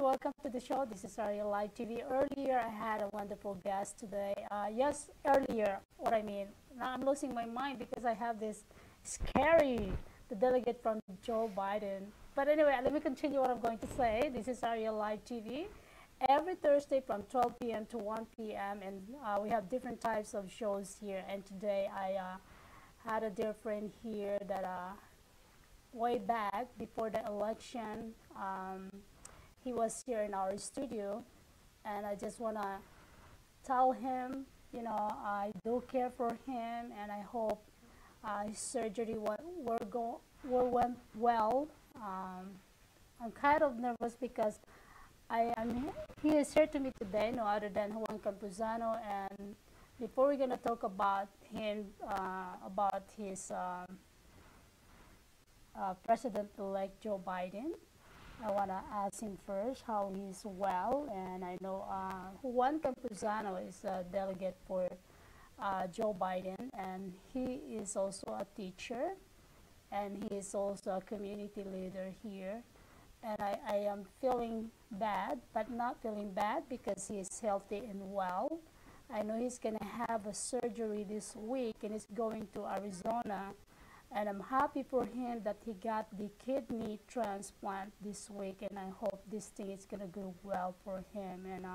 welcome to the show. This is Ariel Live TV. Earlier, I had a wonderful guest today. Yes, earlier, what I mean, now I'm losing my mind because I have this scary, the delegate from Joe Biden. But anyway, let me continue what I'm going to say. This is Ariel Live TV. Every Thursday from 12 p.m. to 1 p.m. and we have different types of shows here. And today I had a dear friend here that way back before the election, he was here in our studio, and I just want to tell him, you know, I do care for him, and I hope his surgery went well. I'm kind of nervous because he is here to me today, no other than Juan Campuzano, and before we're going to talk about him, about his President-elect Joe Biden, I want to ask him first how he's well. And I know Juan Campuzano is a delegate for Joe Biden, and he is also a teacher, and he is also a community leader here. And I am feeling bad, but not feeling bad because he is healthy and well. I know he's going to have a surgery this week, and he's going to Arizona. And I'm happy for him that he got the kidney transplant this week, and I hope this thing is going to go well for him. And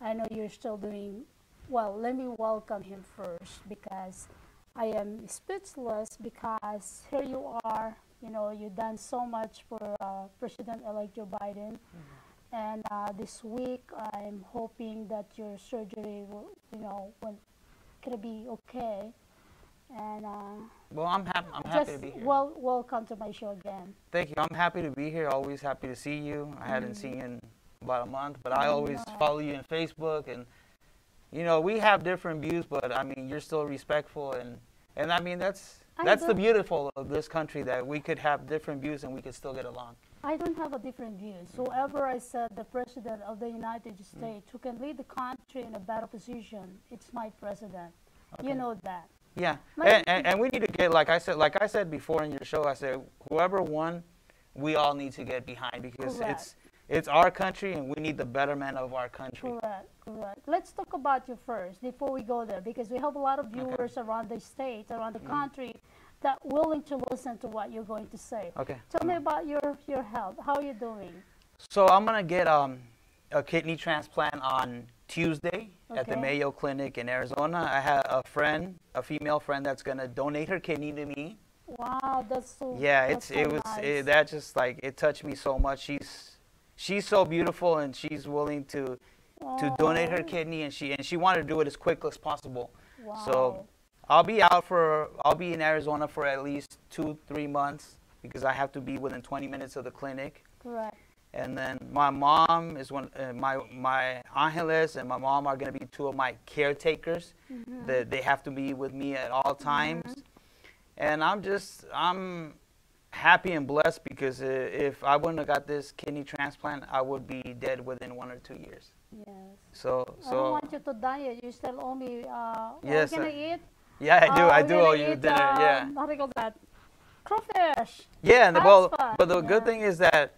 I know you're still doing well. Let me welcome him first because I am speechless because here you are, you know, you've done so much for President-elect Joe Biden. Mm-hmm. And this week I'm hoping that your surgery will, you know, going to be okay. And well, I'm happy to be here. Welcome to my show again. Thank you. I'm happy to be here. Always happy to see you. I hadn't seen you in about a month, but I always follow you on Facebook, and you know we have different views, but I mean you're still respectful, and I mean that's the beautiful of this country, that we could have different views and we could still get along. I don't have a different view. So whoever I said the president of the United States who can lead the country in a better position, it's my president. Okay. You know that. Yeah, and we need to get, like I said before in your show, I said whoever won, we all need to get behind because Correct. it's our country and we need the betterment of our country. Correct. Let's talk about you first before we go there, because we have a lot of viewers around the state, around the country, that willing to listen to what you're going to say. Okay. Tell me about your health. How are you doing? So I'm gonna get a kidney transplant on Tuesday at the Mayo Clinic in Arizona. I have a female friend that's gonna donate her kidney to me. Wow, that's so. Yeah, nice. That just like it touched me so much. She's so beautiful, and she's willing to donate her kidney, and she wanted to do it as quick as possible. Wow. So I'll be in Arizona for at least 2-3 months because I have to be within 20 minutes of the clinic. Correct. And then my mom is my Angeles and my mom are going to be two of my caretakers. Mm-hmm. They have to be with me at all times. Mm-hmm. And I'm happy and blessed because if I wouldn't have got this kidney transplant, I would be dead within 1 or 2 years. Yes. So I don't want you to die yet. You still owe me. Yes. What are you gonna eat? Yeah, I do. I do owe you dinner. Yeah. How do you call that? Crawfish. Yeah, and but the good thing is that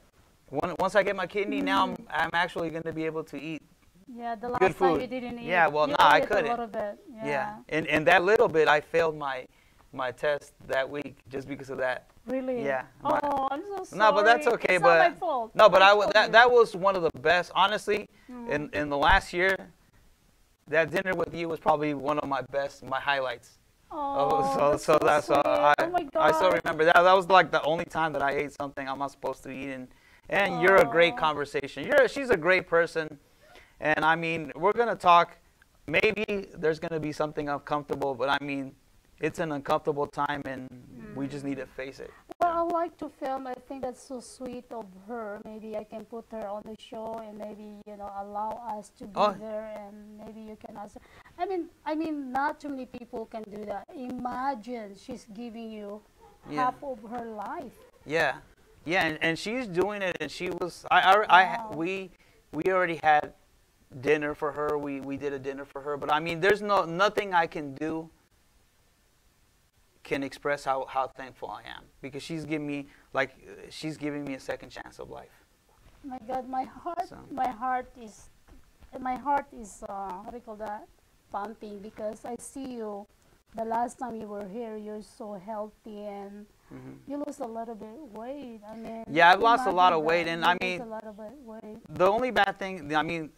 once I get my kidney, now I'm actually going to be able to eat. Yeah, the good last food. time you didn't eat. Yeah, well, no, I couldn't. A little bit. Yeah. And that little bit, I failed my test that week just because of that. Really? Yeah. Oh, I'm so sorry. No, but that's okay. It's but not my fault. No, but that was one of the best. Honestly, in the last year, that dinner with you was probably one of my highlights. Oh, so that's sweet. Oh my God. I still remember that. That was like the only time that I ate something I'm not supposed to eat, and you're a great conversation. She's a great person, and I mean we're gonna talk. Maybe there's gonna be something uncomfortable, but I mean it's an uncomfortable time, and we just need to face it. Well, I like to film. I think that's so sweet of her. Maybe I can put her on the show, and maybe allow us to be there, and maybe you can also. I mean, not too many people can do that. Imagine she's giving you half of her life. Yeah, and she's doing it, and she was. We already had dinner for her. We did a dinner for her, but I mean, there's nothing I can do can express how thankful I am, because she's giving me a second chance of life. My God, my heart, So my heart is, how do you call that? Pumping because I see you. The last time you were here, you're so healthy and hmm you lose a little bit weight. I mean, yeah, I've lost a lot imagine of weight, that and you I lose a mean, lot of weight. the only bad thing, I mean,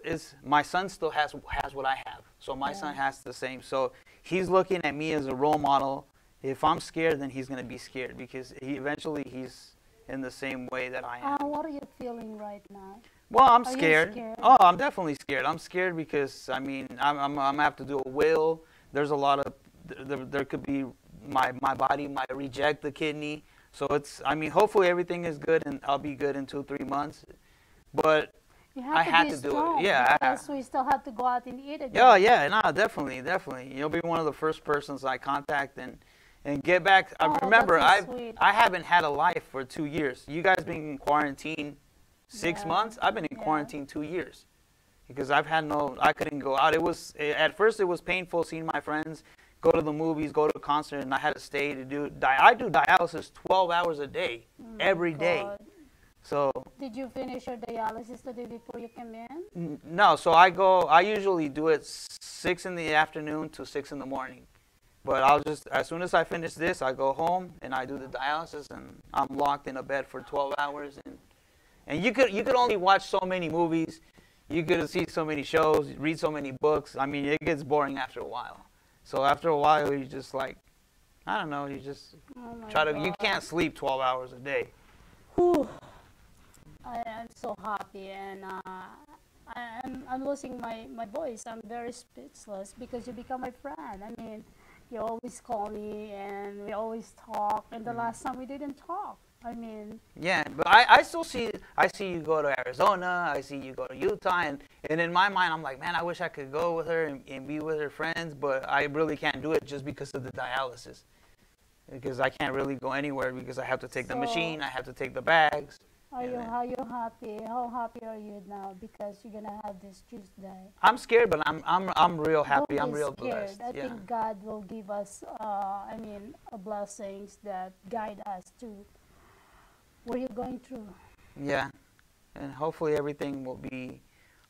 is my son still has what I have. So my Yeah. son has the same. So he's looking at me as a role model. If I'm scared, then he's gonna be scared because he's in the same way that I am. What are you feeling right now? Well, I'm Are you scared. scared? Oh, I'm definitely scared. I'm scared because I mean I'm gonna have to do a will. There's a lot of there could be my body might reject the kidney. So it's I mean hopefully everything is good and I'll be good in 2 3 months. But You I have to had be to do strong it. Yeah. because we still have to go out and eat Oh again. yeah, no, definitely, definitely. You'll be one of the first persons I contact and get back. I Oh, remember that's so sweet. I haven't had a life for 2 years. You guys been in quarantine six Yeah, months. I've been in yeah. quarantine 2 years because I've had no. I couldn't go out. It was at first it was painful seeing my friends go to the movies, go to a concert, and I had to stay to do. I do dialysis 12 hours a day, Oh my every day. God. So Did you finish your dialysis the day before you came in? no, so I go. I usually do it 6 in the afternoon to 6 in the morning. But I'll just as soon as I finish this, I go home and I do the dialysis, and I'm locked in a bed for 12 hours. And you could only watch so many movies, you could see so many shows, read so many books. I mean, it gets boring after a while. So after a while, you just like, I don't know, you just Oh my try to. You God. can't sleep 12 hours a day. Whew. I am so happy and I'm losing my voice. I'm very speechless because you become my friend. I mean, you always call me and we always talk. And the last time we didn't talk. I mean, Yeah, but I still see you go to Arizona, I see you go to Utah, and in my mind I'm like, man, I wish I could go with her and be with her friends, but I really can't do it just because of the dialysis. Because I can't really go anywhere because I have to take the so machine, I have to take the bags. And then, are you happy? How happy are you now because you're gonna have this Tuesday? I'm scared, but I'm real happy. Don't I'm be real scared. blessed. I Yeah. think God will give us, I mean, blessings that guide us to what you're going through. Yeah. And hopefully everything will be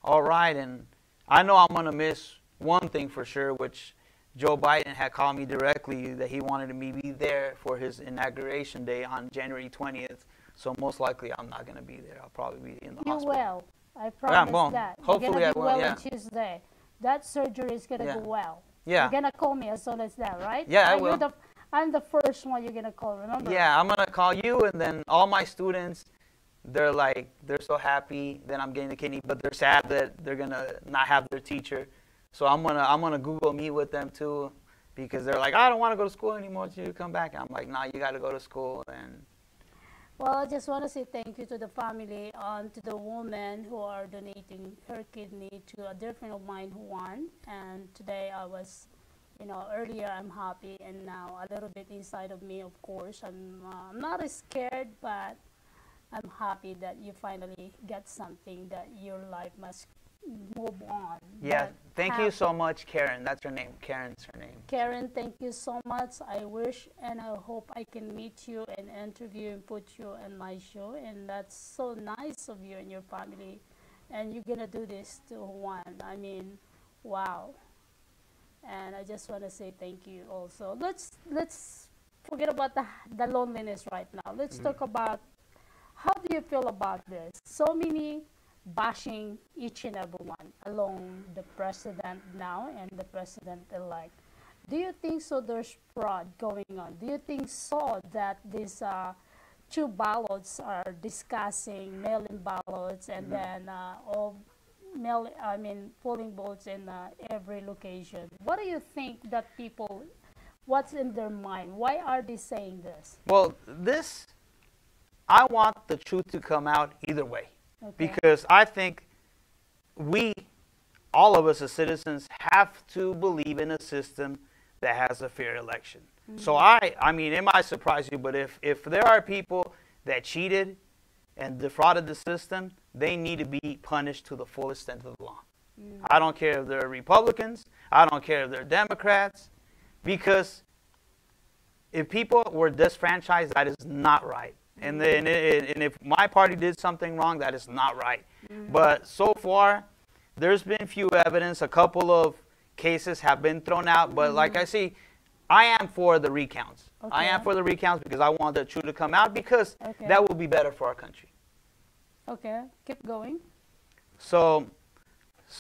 all right. And I know I'm going to miss one thing for sure, which Joe Biden had called me directly that he wanted me to be there for his inauguration day on January 20th. So most likely I'm not going to be there. I'll probably be in the You hospital. will. I promise well, that. hopefully You're I gonna be will, well yeah. on Tuesday. That surgery is gonna Yeah. go well. Yeah. You're gonna call me as soon as that, right? Yeah, I will. I'm the first one you're gonna call. Remember? Yeah, I'm going to call you, and then all my students, they're so happy that I'm getting the kidney, but they're sad that they're going to not have their teacher. So I'm gonna Google Meet with them too, because they're like, I don't want to go to school anymore until you come back. And I'm like, nah, you got to go to school. And Well, I just want to say thank you to the family and to the woman who are donating her kidney to a dear friend of mine who won. And today I was, earlier I'm happy, and now a little bit inside of me, of course. I'm not as scared, but I'm happy that you finally get something that your life must move on. yeah, But thank you so much, Karen. That's her name. Karen's her name. Karen, thank you so much. I wish and I hope I can meet you and interview and put you in my show. And that's so nice of you and your family. And you're going to do this to Juan. I mean, wow. And I just want to say thank you also. Let's forget about the loneliness right now. Let's talk about how do you feel about this? So many bashing each and every one along the president now and the president-elect. Do you think so there's fraud going on? Do you think so that these two ballots are discussing mail-in ballots and then all polling votes in every location? What do you think that people, what's in their mind? Why are they saying this? Well, I want the truth to come out either way. Okay. Because I think all of us as citizens, have to believe in a system that has a fair election. So I mean, it might surprise you, but if there are people that cheated and defrauded the system, they need to be punished to the full extent of the law. I don't care if they're Republicans. I don't care if they're Democrats. Because if people were disfranchised, that is not right. And then, and if my party did something wrong, that is not right. But so far, there's been few evidence. A couple of cases have been thrown out. But like I see, I am for the recounts. Okay. I am for the recounts because I want the truth to come out because that will be better for our country. Okay, keep going. So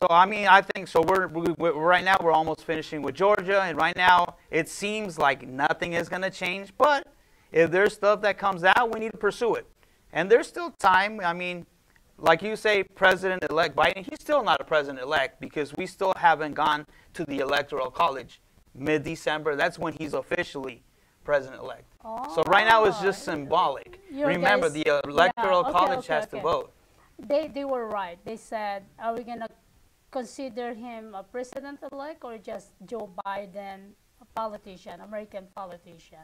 I mean, I think so. We're right now we're almost finishing with Georgia, and right now it seems like nothing is going to change. But if there's stuff that comes out, we need to pursue it. And there's still time. I mean, like you say, President-elect Biden, he's still not a president-elect because we still haven't gone to the Electoral College. Mid-December, that's when he's officially president-elect. So right now it's just symbolic. Remember, the Electoral College has to vote. They were right. They said, are we going to consider him a president-elect or just Joe Biden, a politician, American politician?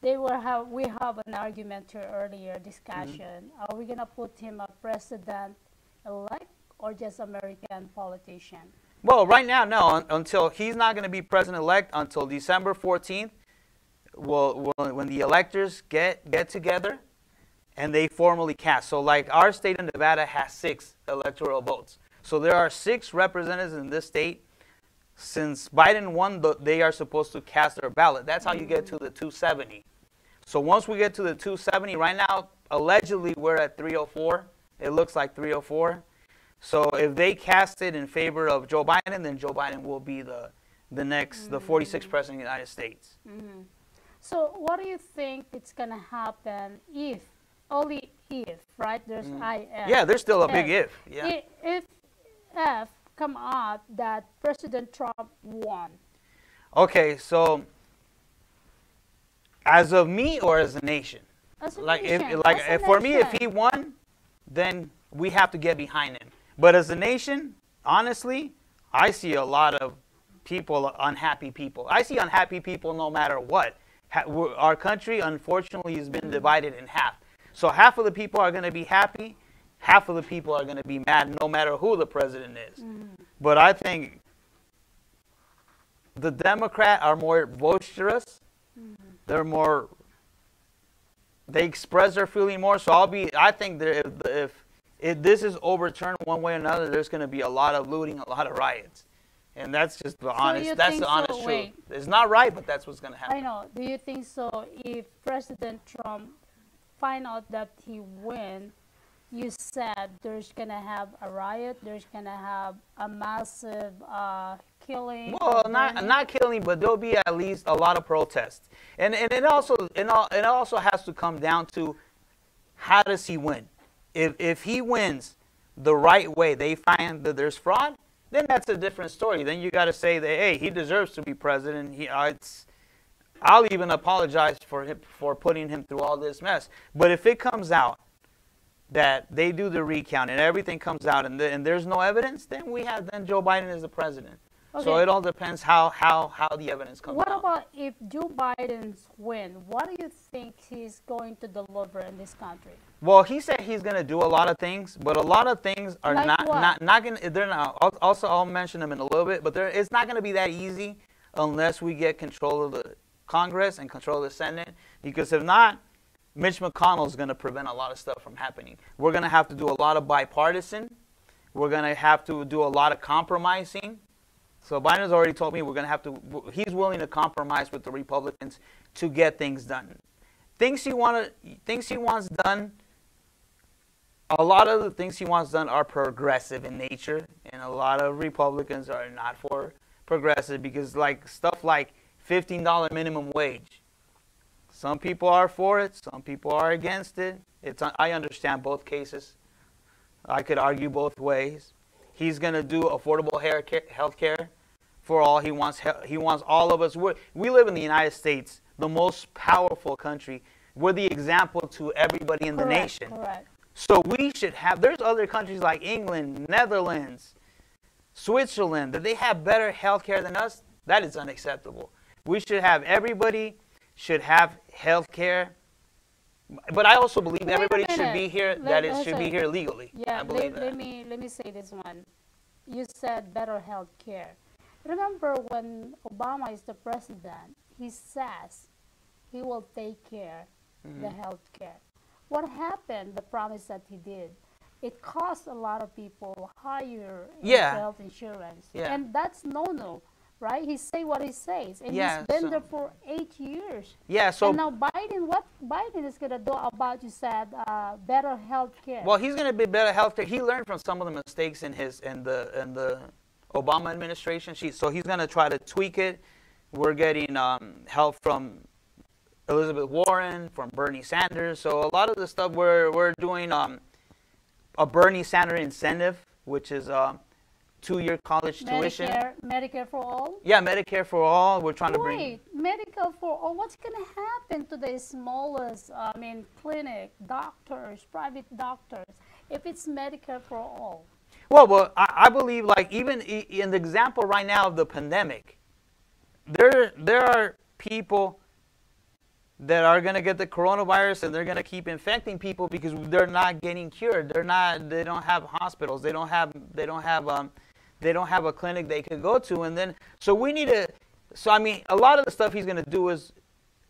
We have an argument here earlier, discussion. Are we going to put him a president-elect or just American politician? Well, right now, no. Until he's not going to be president-elect until December 14th, when the electors get together and they formally cast. So like our state of Nevada has 6 electoral votes. So there are 6 representatives in this state. Since Biden won, they are supposed to cast their ballot. That's how you get to the 270. So once we get to the 270, right now, allegedly, we're at 304. It looks like 304. So if they cast it in favor of Joe Biden, then Joe Biden will be the 46th president of the United States. So what do you think it's going to happen if, only if, right? There's if. Yeah, there's still a big if. Yeah. If come out that President Trump won. Okay, so as of me or as a nation? As a like nation. If for me, if he won, then we have to get behind him. But as a nation, honestly, I see a lot of people, unhappy people. I see unhappy people no matter what. Our country, unfortunately, has been divided in half. So half of the people are going to be happy, half of the people are going to be mad no matter who the president is. But I think the Democrats are more boisterous. They express their feeling more. So I think that if this is overturned one way or another, there's going to be a lot of looting, a lot of riots. And that's just the honest truth. Wait. It's not right, but that's what's going to happen. I know. Do you think so if President Trump find out that he win, you said there's going to have a riot, there's going to have a massive killing? Well, not killing, but there'll be at least a lot of protests. And it also has to come down to how does he win? If he wins the right way, they find that there's fraud, then that's a different story. Then you got to say that, hey, he deserves to be president. I'll even apologize for putting him through all this mess. But if it comes out that they do the recount and everything comes out and there's no evidence, then Joe Biden is the president. Okay. So it all depends how the evidence comes out. What about if Joe Biden's win? What do you think he's going to deliver in this country? Well, he said he's going to do a lot of things, but a lot of things are not going to. They're not. Also, I'll mention them in a little bit, but it's not going to be that easy unless we get control of the Congress and control of the Senate. Because if not, Mitch McConnell is going to prevent a lot of stuff from happening. We're going to have to do a lot of bipartisan. We're going to have to do a lot of compromising. So Biden's already told me he's willing to compromise with the Republicans to get things done. Things he wants done, a lot of the things he wants done are progressive in nature, and a lot of Republicans are not for progressive because stuff like $15 minimum wage. Some people are for it, some people are against it. I understand both cases. I could argue both ways. He's going to do affordable health care for all. He wants all of us. We live in the United States, the most powerful country. We're the example to everybody in the nation. Correct. So we should have, there's other countries like England, Netherlands, Switzerland, that they have better health care than us. That is unacceptable. We should have, everybody should have health care. But I also believe everybody should be here, should be here legally. Yeah, I believe let me say this one. You said better health care. Remember when Obama is the president, he says he will take care the health care. what happened, the promise that he did, it cost a lot of people higher Yeah. health insurance. Yeah. And that's no, right? He say what he says. And Yeah, he's been so- there for 8 years. Yeah, so and now Biden, what Biden is going to do about, you said, better health care? well, he's going to be better healthcare. He learned from some of the mistakes in the Obama administration. So he's going to try to tweak it. We're getting help from Elizabeth Warren, from Bernie Sanders. So a lot of the stuff we're doing a Bernie Sanders incentive, which is 2-year college tuition. Medicare for all? Yeah, Medicare for all. We're trying to bring. Wait, medical for all. What's going to happen to the smallest, clinic, doctors, private doctors, if it's Medicare for all? Well, I believe, like, even in the example right now of the pandemic, there are people that are going to get the coronavirus and they're going to keep infecting people because they're not getting cured. They don't have hospitals. They don't have a clinic they could go to. And then, so we need to, so I mean, a lot of the stuff he's going to do is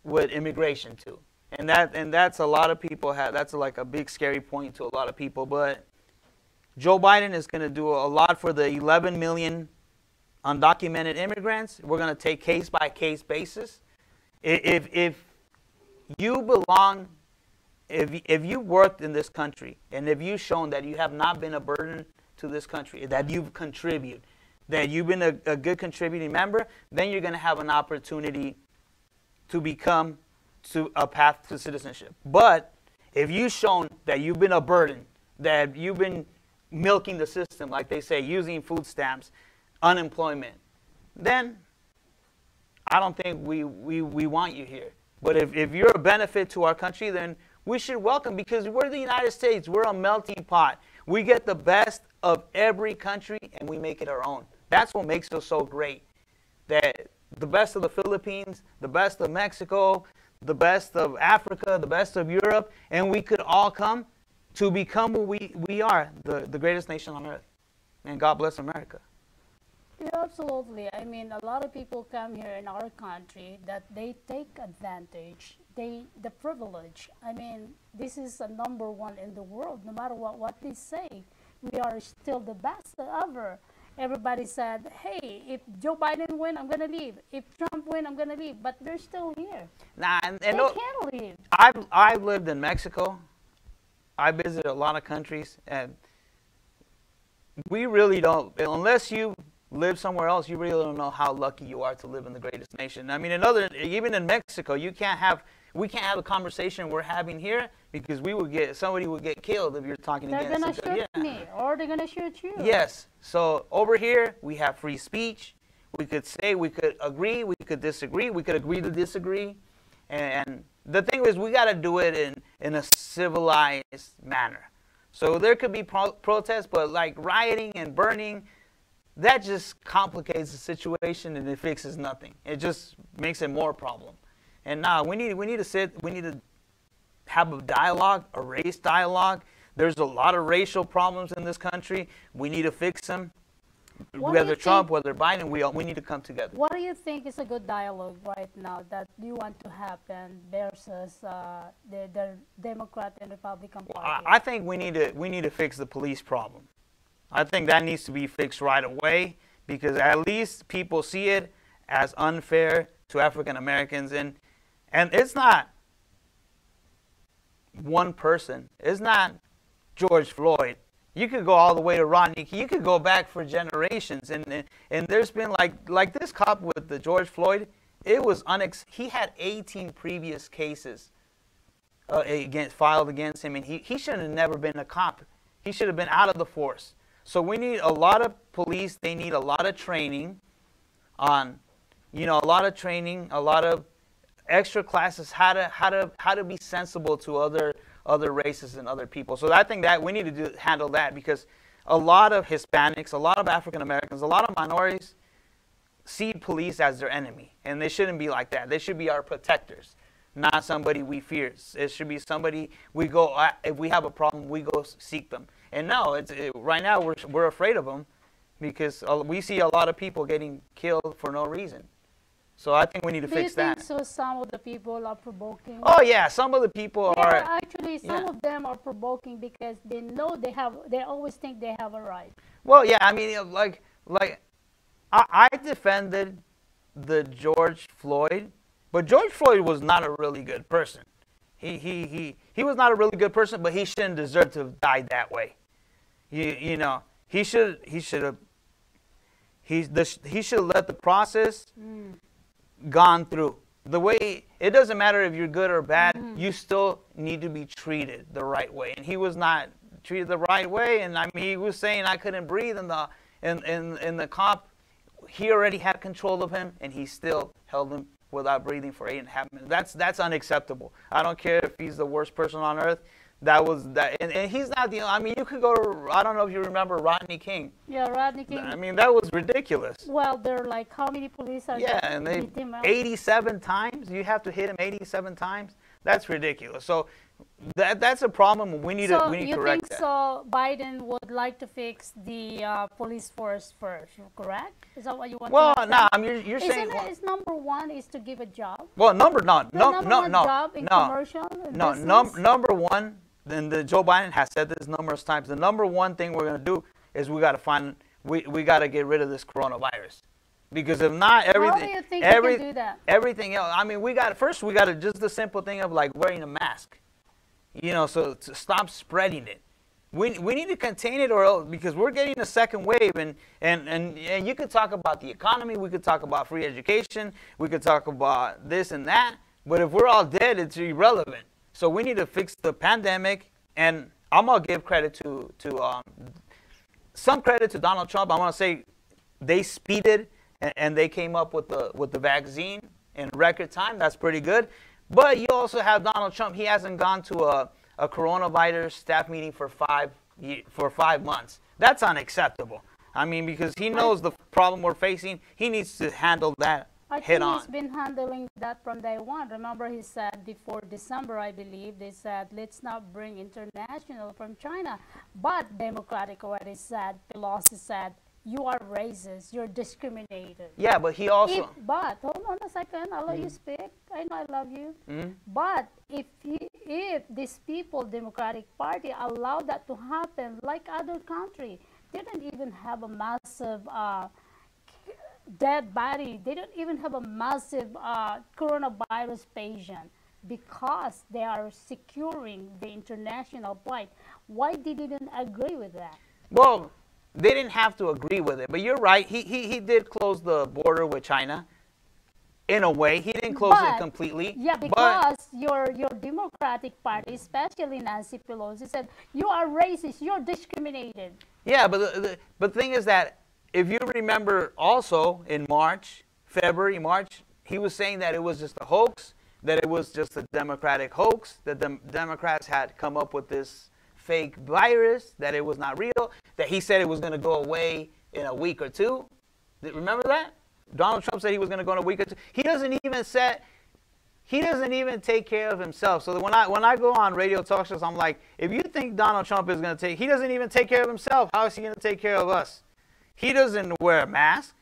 with immigration too. And that's a lot of people that's like a big scary point to a lot of people. But Joe Biden is going to do a lot for the 11 million undocumented immigrants. We're going to take case by case basis. If you belong, if you worked in this country, and if you've shown that you have not been a burden to this country, that you've contributed, that you've been a good contributing member, then you're going to have an opportunity to become to a path to citizenship. But if you've shown that you've been a burden, that you've been milking the system, like they say, using food stamps, unemployment, then I don't think we want you here. But if you're a benefit to our country, then we should welcome, because we're the United States. We're a melting pot. We get the best of every country and we make it our own. That's what makes us so great. That the best of the Philippines, the best of Mexico, the best of Africa, the best of Europe, and we could all come to become what we are, the greatest nation on earth. And God bless America. Yeah, absolutely. I mean, a lot of people come here in our country that they take advantage, the privilege. I mean, this is a #1 in the world. No matter what they say, we are still the best ever. Everybody said, hey, if Joe Biden win, I'm going to leave. If Trump win, I'm going to leave. But they're still here. Nah, they can't leave. I've lived in Mexico. I visited a lot of countries, and we really don't, unless you live somewhere else, you really don't know how lucky you are to live in the greatest nation. I mean, even in Mexico, we can't have a conversation we're having here, because somebody would get killed if you're talking against They're going to shoot me, or they're going to shoot you. Yes. So over here, we have free speech. We could say, we could agree, we could disagree, we could agree to disagree. And the thing is, we got to do it in a civilized manner. So there could be protests, but like rioting and burning, that just complicates the situation and it fixes nothing. It just makes it more problem. And now we need to have a dialogue, a race dialogue. There's a lot of racial problems in this country. We need to fix them. Whether Trump, whether Biden, we need to come together. What do you think is a good dialogue right now that you want to happen versus the Democrat and Republican Party? I think we need to fix the police problem. I think that needs to be fixed right away, because at least people see it as unfair to African Americans, and it's not one person. It's not George Floyd. You could go all the way to Rodney. You could go back for generations, and there's been like this cop with the George Floyd. It was he had 18 previous cases filed against him, and he should have never been a cop. He should have been out of the force. So we need a lot of police. They need a lot of training on, a lot of training, a lot of extra classes, how to be sensible to other races and other people. So I think that we need to handle that, because a lot of Hispanics, a lot of African Americans, a lot of minorities see police as their enemy, and they shouldn't be like that. They should be our protectors, not somebody we fear. It should be somebody we go, if we have a problem, we go seek them. And no, right now we're afraid of them, because we see a lot of people getting killed for no reason. So I think we need to Do you fix think that. so? Some of the people are provoking. Oh yeah, some of the people Yeah, are. actually, some Yeah. of them are provoking because they know they have. They always think they have a right. Well, yeah. I mean, like I defended the George Floyd, but George Floyd was not a really good person. He was not a really good person, but he shouldn't deserve to have died that way. You know, he should have he should let the process gone through. The way, it doesn't matter if you're good or bad, you still need to be treated the right way. And he was not treated the right way. And I mean, he was saying I couldn't breathe, and the cop, he already had control of him, and he still held him without breathing for 8.5 minutes. That's unacceptable. I don't care if he's the worst person on earth. That was that, and he's not the. I mean, you could go to. I don't know if you remember Rodney King. Yeah, Rodney King. I mean, that was ridiculous. Well, they're like, how many police are Yeah, and they beat him up? 87 times. You have to hit him 87 times. That's ridiculous. So that's a problem. We need to correct that. So Biden would like to fix the police force first, correct? Is that what you want? Well, to no, I mean, you're saying. Isn't it, number one is to give a job? Well, Number one job in commercial and business? Number one. And Joe Biden has said this numerous times. The number one thing we're going to do is we got to get rid of this coronavirus, because if not, everything. How do you think we can do that? Everything else. I mean, we got to just the simple thing of like wearing a mask, you know, so to stop spreading it. We need to contain it, or else, because we're getting a second wave, and you could talk about the economy, we could talk about free education, we could talk about this and that, but if we're all dead, it's irrelevant. So we need to fix the pandemic, and I'm gonna give credit to some credit to Donald Trump. I want to say they speeded and they came up with the vaccine in record time. That's pretty good. But you also have Donald Trump. He hasn't gone to a coronavirus staff meeting for 5 months. That's unacceptable. I mean, because he knows the problem we're facing. He needs to handle that I head think on. he's been handling that from day one. Remember, he said before December, I believe, they said, let's not bring international from China. But Democratic already said, Pelosi said, you are racist, you're discriminated. Yeah, but he also. But, hold on a second, I'll let you speak. I know I love you. But if these people, Democratic Party, allow that to happen, like other country, they don't even have a massive dead body. They don't even have a massive coronavirus patient because they are securing the international flight. Why did they didn't agree with that? Well, they didn't have to agree with it, but you're right. He did close the border with China. In a way, he didn't close it completely. Yeah, because your Democratic Party, especially Nancy Pelosi, said you are racist, you're discriminated. Yeah, but the thing is that if you remember also in February, March, he was saying that it was just a hoax, that it was just a Democratic hoax, that the Democrats had come up with this fake virus, that it was not real, that he said it was going to go away in a week or two. Remember that? Donald Trump said he was going to go in a week or two. He doesn't even take care of himself. So when I go on radio talk shows, I'm like, if you think Donald Trump is going to he doesn't even take care of himself. How is he going to take care of us? He doesn't wear a mask.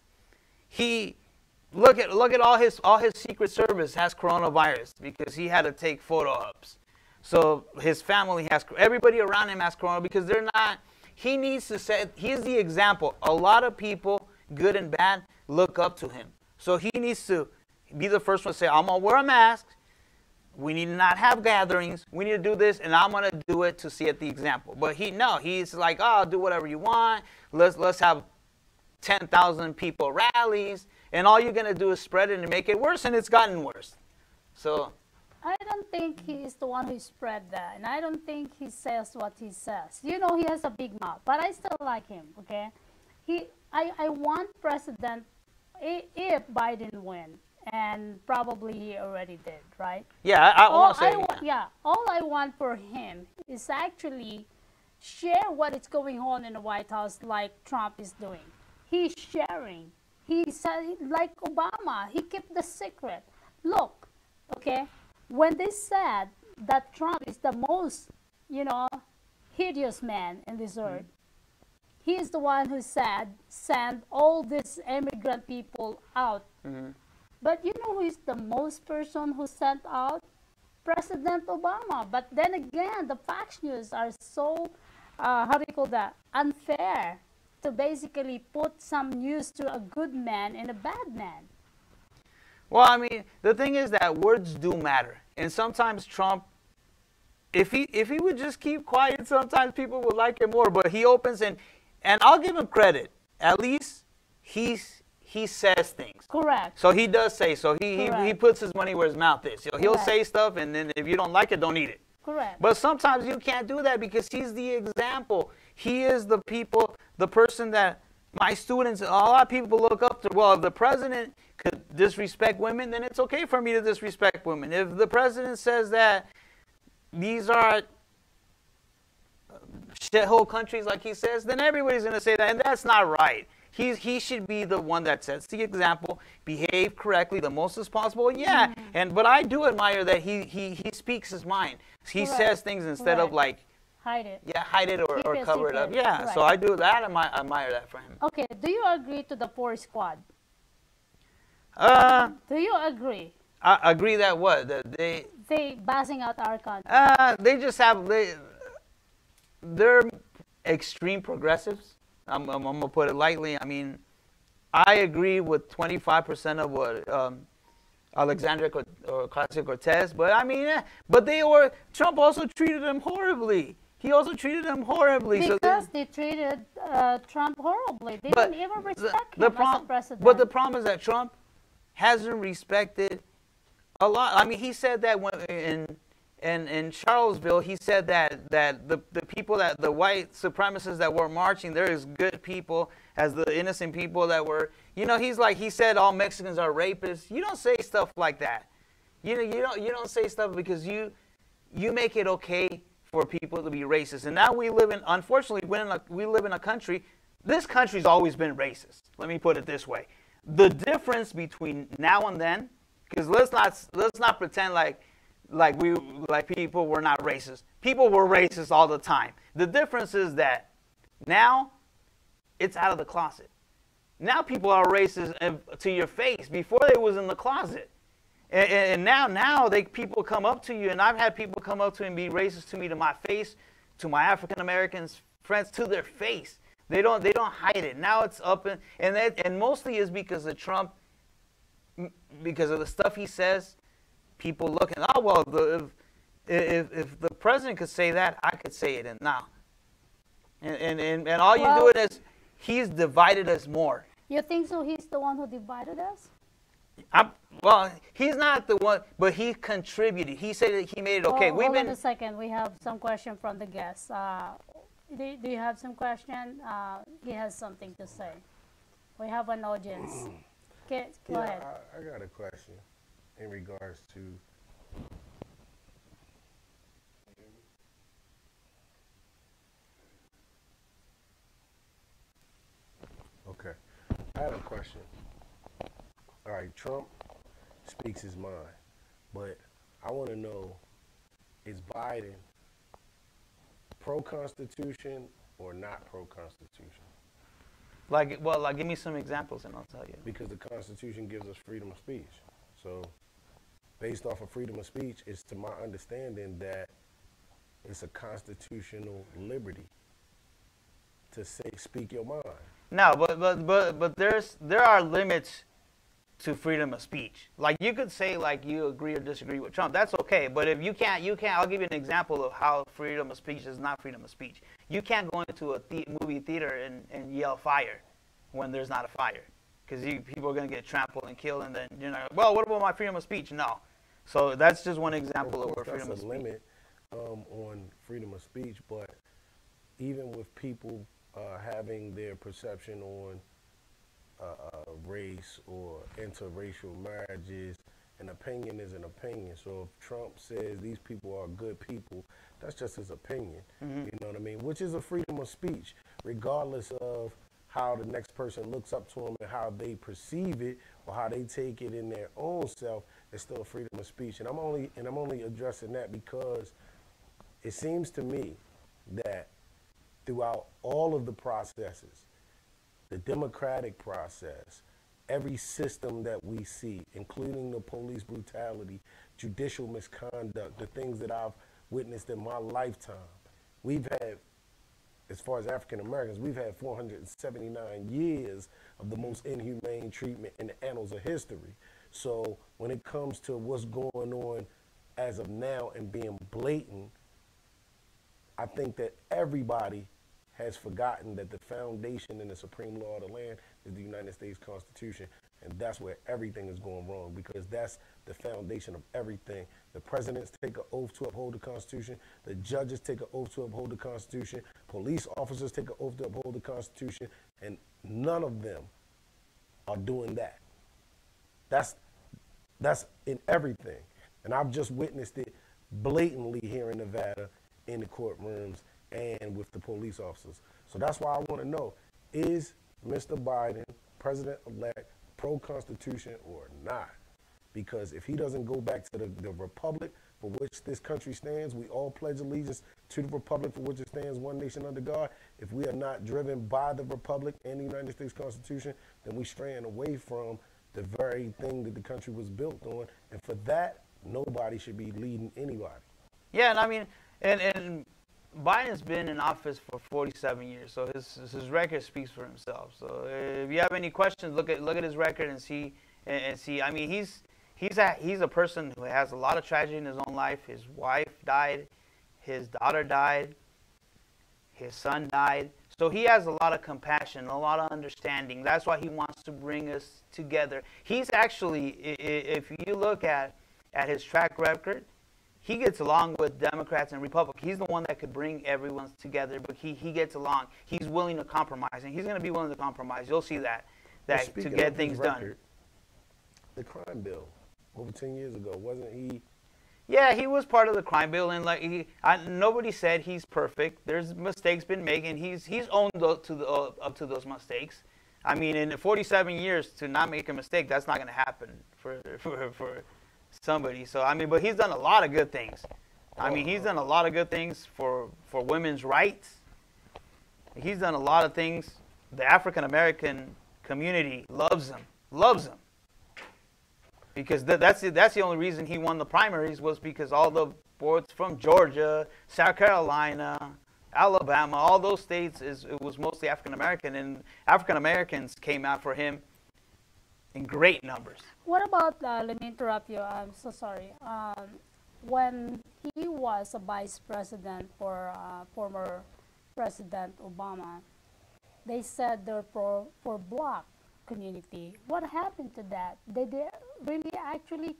Look at all his Secret Service has coronavirus because he had to take photo ops. So his family has, everybody around him has corona because they're not. He needs to set. He's the example. A lot of people, good and bad, look up to him. So he needs to be the first one to say, I'm gonna wear a mask. We need to not have gatherings. We need to do this, and I'm gonna do it to set the example. But he's like, oh, do whatever you want. Let's have 10,000 people rallies, and all you're going to do is spread it and make it worse, and it's gotten worse. So I don't think he is the one who spread that, and I don't think he says what he says. You know, he has a big mouth, but I still like him, okay? I want president, if Biden win, and probably he already did, right? Yeah, I want to say, all I want for him is actually share what is going on in the White House like Trump is doing. He's sharing. He said, like Obama, he kept the secret. Look, okay, when they said that Trump is the most, hideous man in this earth, he is the one who said, send all these immigrant people out. But you know who is the most person who sent out? President Obama. But then again, the Fox News are so, how do you call that, unfair to basically put some news to a good man and a bad man. Well, I mean, the thing is that words do matter, and sometimes Trump, if he would just keep quiet, sometimes people would like him more. But he opens and I'll give him credit. At least he says things. Correct. So he does say. So he puts his money where his mouth is. He'll say stuff, and then if you don't like it, don't eat it. Correct. But sometimes you can't do that because he's the example. He is the person that my students, a lot of people look up to. Well, if the president could disrespect women, then it's okay for me to disrespect women. If the president says that these are shithole countries, like he says, then everybody's going to say that, and that's not right. He should be the one that sets the example, behave correctly the most as possible. Yeah, but I do admire that he speaks his mind. He says things instead of like hide it. Yeah, hide it or cover it up. Yeah, Correct. so I do that. I admire that for him. Okay, do you agree to the 4 squad? Do you agree? I agree that what that they basing out our country. They just have they're extreme progressives. I'm gonna put it lightly. I mean, I agree with 25% of what Alexandria Ocasio-Cortez, but I mean, but Trump also treated them horribly. He also treated them horribly. Because they treated Trump horribly. They didn't even respect him as a president. But the problem is that Trump hasn't respected a lot. I mean, he said that when in Charlottesville, he said that the people, that the white supremacists that were marching, they're as good people as the innocent people that were. You know, he said all Mexicans are rapists. You don't say stuff like that. You don't say stuff because you make it okay for people to be racist. And now unfortunately, we live in a country. This country's always been racist. Let me put it this way: the difference between now and then, because let's not pretend like people were not racist. People were racist all the time. The difference is that now it's out of the closet. Now people are racist to your face. Before they was in the closet. And now people come up to you, and I've had people come up to me and be racist to me to my face, to my African Americans friends, to their face. They don't hide it. Now it's up and mostly is because of Trump, because of the stuff he says. People looking, oh well, if the president could say that, I could say it, and now, and all you do it is he's divided us more. You think so? He's the one who divided us? Well, he's not the one, but he contributed. He said that he made it okay. Hold on a second. We have some question from the guests. Do you have some question? He has something to say. We have an audience. Okay, go ahead. I got a question in regards to. Okay, I have a question. All right, Trump speaks his mind, but I want to know, is Biden pro-Constitution or not pro-Constitution? Like give me some examples and I'll tell you. Because the Constitution gives us freedom of speech. So based off of freedom of speech, it's to my understanding that it's a constitutional liberty to speak your mind. No, but there are limits to freedom of speech. Like you could say like you agree or disagree with Trump. That's okay. But if you can't. I'll give you an example of how freedom of speech is not freedom of speech. You can't go into a movie theater and yell fire when there's not a fire, because people are going to get trampled and killed, and then you're not. Well, what about my freedom of speech? No. So that's just one example of where freedom of speech. Limit on freedom of speech, but even with people having their perception on race or interracial marriages, an opinion is an opinion. So if Trump says these people are good people, that's just his opinion. You know what I mean? Which is a freedom of speech, regardless of how the next person looks up to him and how they perceive it or how they take it in their own self. It's still freedom of speech. And I'm only addressing that because it seems to me that throughout all of the processes, the democratic process, every system that we see, including the police brutality, judicial misconduct, the things that I've witnessed in my lifetime, we've had, as far as African Americans, we've had 479 years of the most inhumane treatment in the annals of history. So when it comes to what's going on as of now and being blatant, I think that everybody has forgotten that the foundation and the supreme law of the land is the United States Constitution, and that's where everything is going wrong, because that's the foundation of everything. The presidents take an oath to uphold the Constitution, the judges take an oath to uphold the Constitution, police officers take an oath to uphold the Constitution, and none of them are doing that. That's in everything. And I've just witnessed it blatantly here in Nevada in the courtrooms and with the police officers. So that's why I want to know, is Mr. Biden, president-elect, pro-Constitution or not? Because if he doesn't go back to the republic for which this country stands, we all pledge allegiance to the republic for which it stands, one nation under God. If we are not driven by the republic and the United States Constitution, then we straying away from the very thing that the country was built on. And for that, nobody should be leading anybody. Yeah, and I mean, and Biden's been in office for 47 years, so his record speaks for himself. So if you have any questions, look at his record and see. I mean, he's a person who has a lot of tragedy in his own life. His wife died, his daughter died, his son died. So he has a lot of compassion, a lot of understanding. That's why he wants to bring us together. He's actually, if you look at his track record, he gets along with Democrats and Republicans. He's the one that could bring everyone together, but he gets along. He's willing to compromise, and he's going to be willing to compromise. You'll see that to get things done. The crime bill over 10 years ago, wasn't he? Yeah, he was part of the crime bill, and nobody said he's perfect. There's mistakes been made, and he's owned up to those mistakes. I mean, in 47 years to not make a mistake, that's not going to happen for somebody. So I mean, but he's done a lot of good things. I mean, he's done a lot of good things for women's rights. He's done a lot of things. The African American community loves him, because that's the only reason he won the primaries, was because all the boards from Georgia, South Carolina, Alabama, all those states, it was mostly African American, and African Americans came out for him in great numbers. What about, let me interrupt you, I'm so sorry. When he was a vice president for former President Obama, they said they're for Black community. What happened to that? Did they really actually,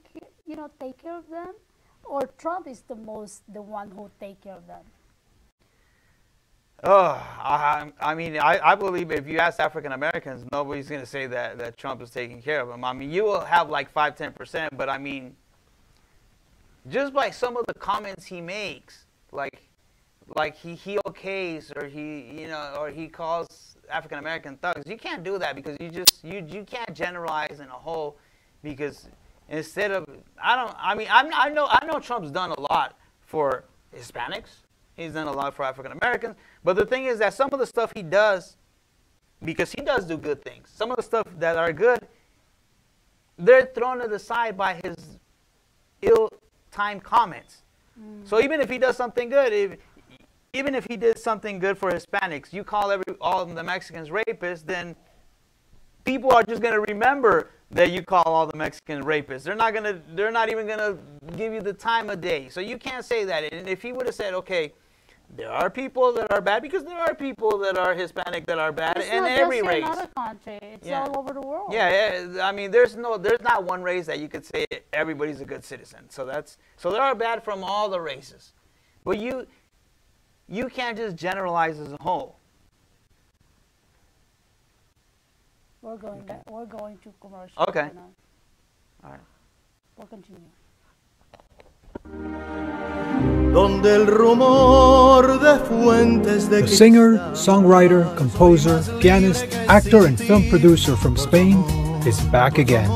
take care of them? Or Trump is the one who take care of them? I mean, I believe if you ask African Americans, nobody's going to say that Trump is taking care of them. I mean, you will have like 5-10%, but I mean, just by some of the comments he makes, like he okays, or or he calls African American thugs. You can't do that, because you can't generalize in a whole, because instead of I know Trump's done a lot for Hispanics. He's done a lot for African Americans. But the thing is that some of the stuff he does, because he does do good things, some of the stuff that are good, they're thrown to the side by his ill-timed comments. So even if he does something good, even if he did something good for Hispanics, you call all of the Mexicans rapists, then people are just going to remember that you call all the Mexicans rapists. They're not even going to give you the time of day. So you can't say that. And if he would have said, okay, there are people that are bad, because there are people that are Hispanic that are bad in every race. It's not just in another country. It's all over the world. Yeah. I mean, there's not one race that you could say everybody's a good citizen. So there are bad from all the races. But you can't just generalize as a whole. We're going to commercial. Okay. All right. We'll continue. The singer, songwriter, composer, pianist, actor, and film producer from Spain is back again.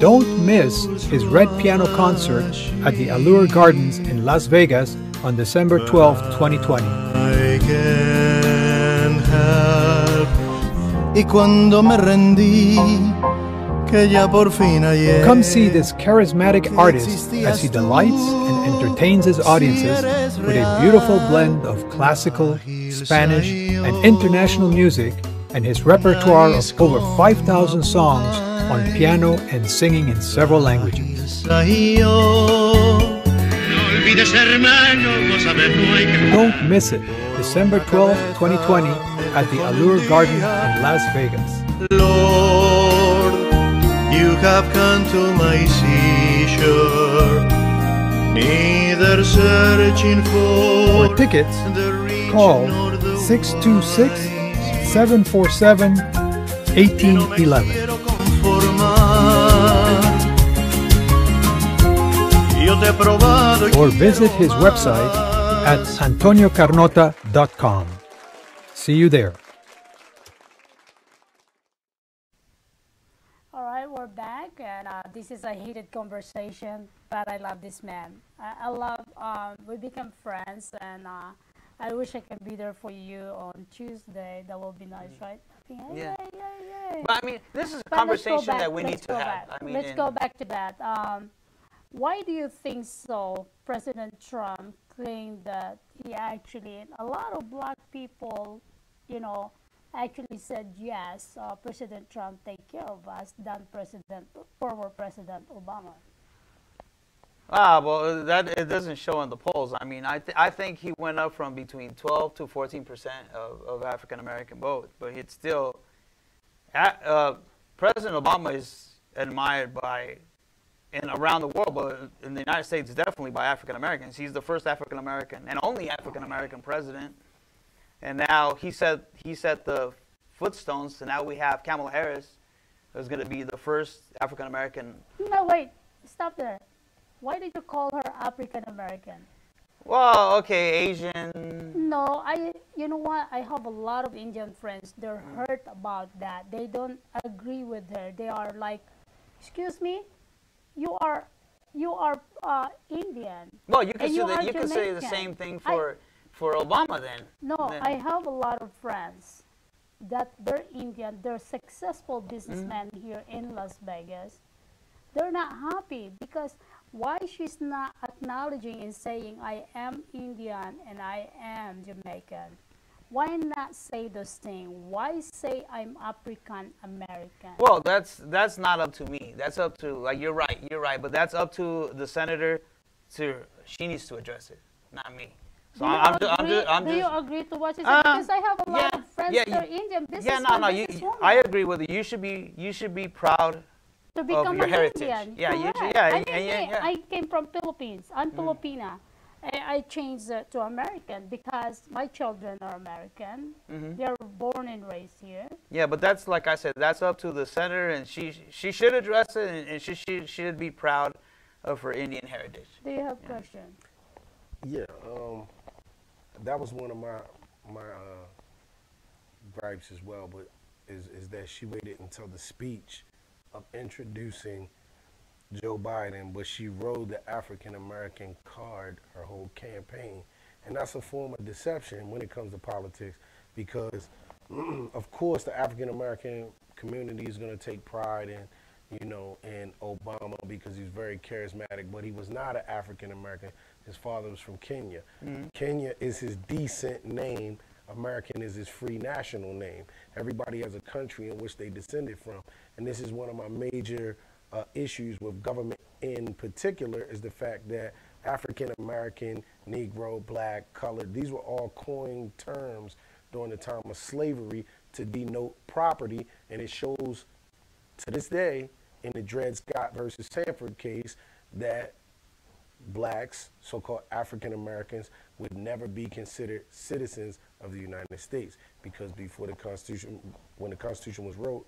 Don't miss his Red Piano concert at the Allure Gardens in Las Vegas on December 12, 2020. help. Y cuando me rendí, que ya por fin hallé. Come see this charismatic artist as he delights and entertains his audiences with a beautiful blend of classical, Spanish, and international music, and his repertoire of over 5,000 songs on piano and singing in several languages. Don't miss it, December 12, 2020, at the Allure Garden in Las Vegas. Lord, you have come to my seashore, neither searching for For tickets, the rich call nor the 626-747-1811. quiero conformar. Yo te he probado y Or visit his website at antoniocarnota.com. See you there. All right, we're back, and this is a heated conversation, but I love this man. I love, we become friends, and I wish I could be there for you on Tuesday. That will be nice, right? Yeah. Yeah. But I mean, this is a But let's go conversation back- that we need let's to go have. back. I mean, Let's go back to that. Why do you think so? President Trump claimed that he actually, a lot of black people, you know, actually said yes, President Trump take care of us than former President Obama. Well, that it doesn't show in the polls. I mean, I think he went up from between 12 to 14% of African American vote, but it's still, President Obama is admired by, and around the world, but in the United States, definitely by African Americans. He's the first African American and only African American president, and now he set the footstones. So now we have Kamala Harris, who's going to be the first African American. No, wait, stop there. Why did you call her African American? Well, okay, Asian. No, you know what? I have a lot of Indian friends. They're hurt about that. They don't agree with her. They are like, excuse me, you are Indian. Well, you could And say you that. are You could say the Jamaican. same thing for Obama then. No, Then- I have a lot of friends that they're Indian. They're successful businessmen here in Las Vegas. They're not happy because why she's not acknowledging and saying I am Indian and I am Jamaican? Why not say those things? Why say I'm African American? Well, that's not up to me. That's up to, like, you're right, but that's up to the senator she needs to address it, not me. So Do you agree to what she said? Because I have a lot of friends that are Indian businessmen. I agree with you. You should be proud to become your an heritage. Indian. Yeah, you Correct. should, I came from Philippines. I'm Filipina. I changed to American because my children are American. They're born and raised here. Yeah, but that's, like I said, that's up to the senator, and she should address it, and she should be proud of her Indian heritage. Do you have a question? Yeah, that was one of my gripes as well, but is that she waited until the speech of introducing Joe Biden, but she rode the African American card her whole campaign, and that's a form of deception when it comes to politics, because of course the African American community is going to take pride in, in Obama because he's very charismatic, but he was not an African American. His father was from Kenya. Kenya is his decent name. American is his free national name. Everybody has a country in which they descended from, and this is one of my major issues with government in particular, is the fact that African American, Negro, Black, Colored, these were all coined terms during the time of slavery to denote property, and it shows to this day in the Dred Scott versus Sanford case that blacks, so-called African Americans, would never be considered citizens of the United States, because before the Constitution, when the Constitution was wrote,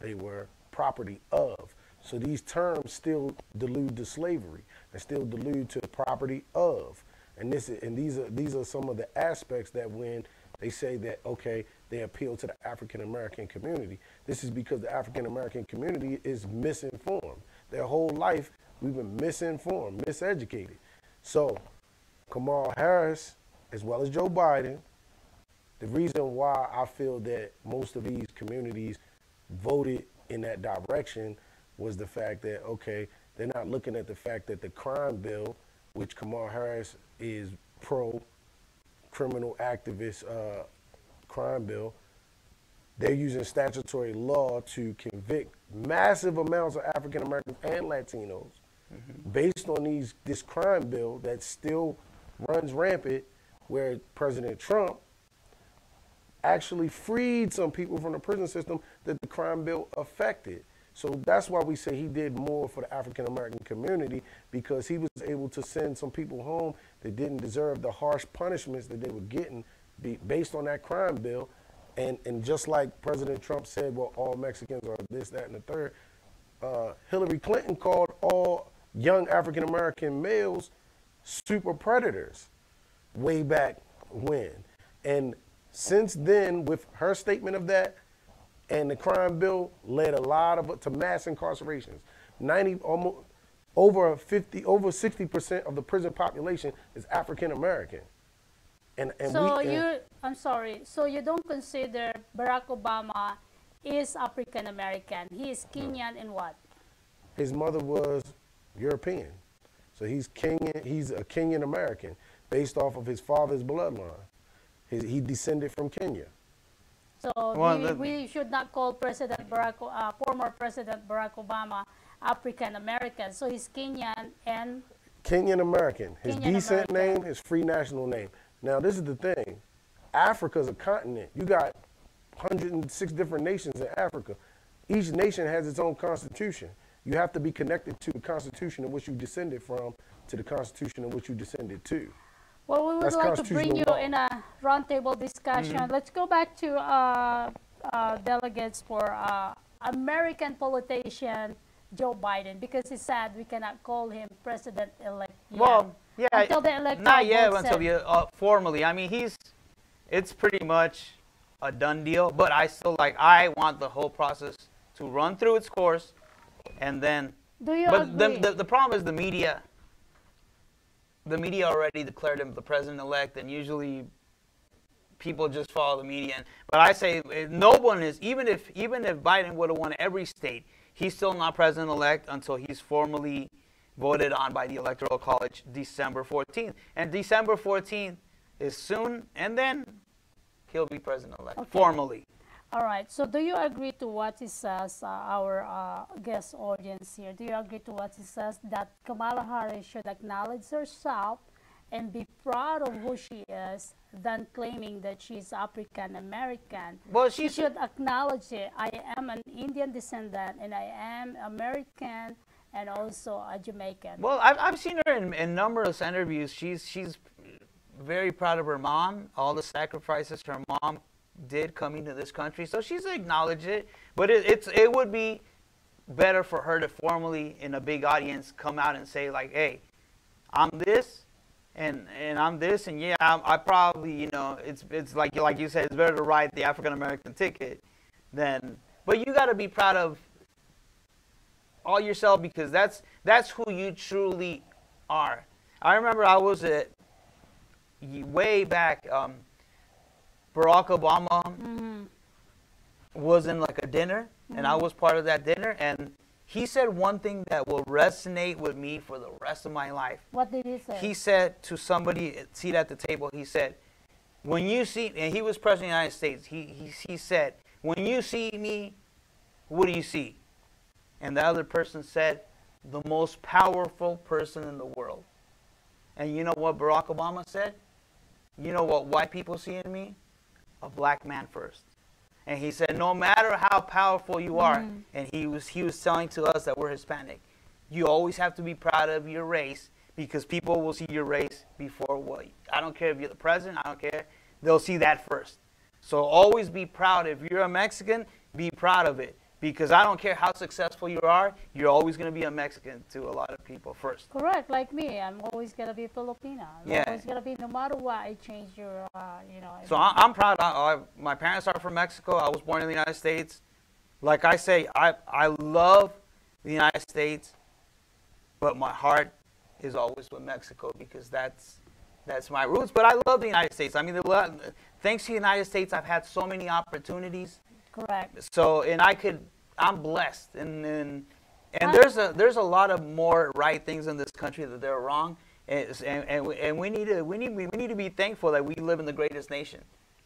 they were property of. So these terms still delude to slavery and still delude to the property of. And these are some of the aspects that when they say that, okay, they appeal to the African American community, this is because the African American community is misinformed. Their whole life, we've been misinformed, miseducated. So Kamala Harris, as well as Joe Biden, The reason why I feel that most of these communities voted in that direction was the fact that, okay, they're not looking at the fact that the crime bill, which Kamala Harris is pro-criminal activist crime bill, they're using statutory law to convict massive amounts of African Americans and Latinos based on this crime bill that still runs rampant, where President Trump actually freed some people from the prison system that the crime bill affected. So that's why we say he did more for the African American community, because he was able to send some people home that didn't deserve the harsh punishments that they were getting based on that crime bill. And just like President Trump said, well, all Mexicans are this, that, and the third, Hillary Clinton called all young African American males super predators way back when. And since then, with her statement of that, and the crime bill led a lot to mass incarcerations. Over 60% of the prison population is African American. I'm sorry. So you don't consider Barack Obama is African American? He is Kenyan and what? His mother was European, so he's Kenyan. He's a Kenyan American based off of his father's bloodline. He descended from Kenya. So we should not call former President Barack Obama African American. So he's Kenyan and Kenyan American. His descent name, his free national name. Now this is the thing. Africa's a continent. You got 106 different nations in Africa. Each nation has its own constitution. You have to be connected to the constitution in which you descended from, to the constitution in which you descended to. Well, we would like to bring you in a roundtable discussion. Let's go back to delegates for American politician Joe Biden, because he said we cannot call him president-elect yet. Well, yeah, until the electoral not yet vote until the formally. I mean, it's pretty much a done deal. But I want the whole process to run through its course, and then. Do you agree? The problem is the media. The media already declared him the president-elect, and usually people just follow the media. But I say no one is, even if Biden would have won every state, he's still not president-elect until he's formally voted on by the Electoral College December 14th. And December 14th is soon, and then he'll be president-elect formally. All right. So do you agree to what he says, our guest audience here? Do you agree to what he says, that Kamala Harris should acknowledge herself and be proud of who she is than claiming that she's African American? Well, she should acknowledge it. I am an Indian descendant, and I am American and also a Jamaican. Well, I've seen her in numerous interviews. She's very proud of her mom, all the sacrifices her mom did coming to this country, so she's acknowledged it. But it would be better for her to formally, in a big audience, come out and say, like, hey, I'm this and I'm this, and yeah, I probably, you know, it's like you said, it's better to ride the African American ticket than, but you got to be proud of all yourself, because that's who you truly are. I remember I was at way back. Barack Obama was in like a dinner, and I was part of that dinner, and he said one thing that will resonate with me for the rest of my life. What did he say? He said to somebody seated at the table, he said, when you see, and he was president of the United States, he said, when you see me, what do you see? And the other person said, the most powerful person in the world. And you know what Barack Obama said? You know what white people see in me? A black man first. And he said, no matter how powerful you are, and he was telling to us that we're Hispanic, you always have to be proud of your race, because people will see your race before what. I don't care if you're the president, I don't care. They'll see that first. So always be proud. If you're a Mexican, be proud of it. Because I don't care how successful you are, you're always going to be a Mexican to a lot of people first. Correct, like me. I'm always going to be Filipina. Yeah. Always going to be, no matter what, I change your, you know. So I'm proud. My parents are from Mexico. I was born in the United States. Like I say, I love the United States, but my heart is always with Mexico, because that's my roots. But I love the United States. I mean, thanks to the United States, I've had so many opportunities. Correct. So, and I'm blessed, and there's a lot of more right things in this country that they're wrong, and we need to be thankful that we live in the greatest nation.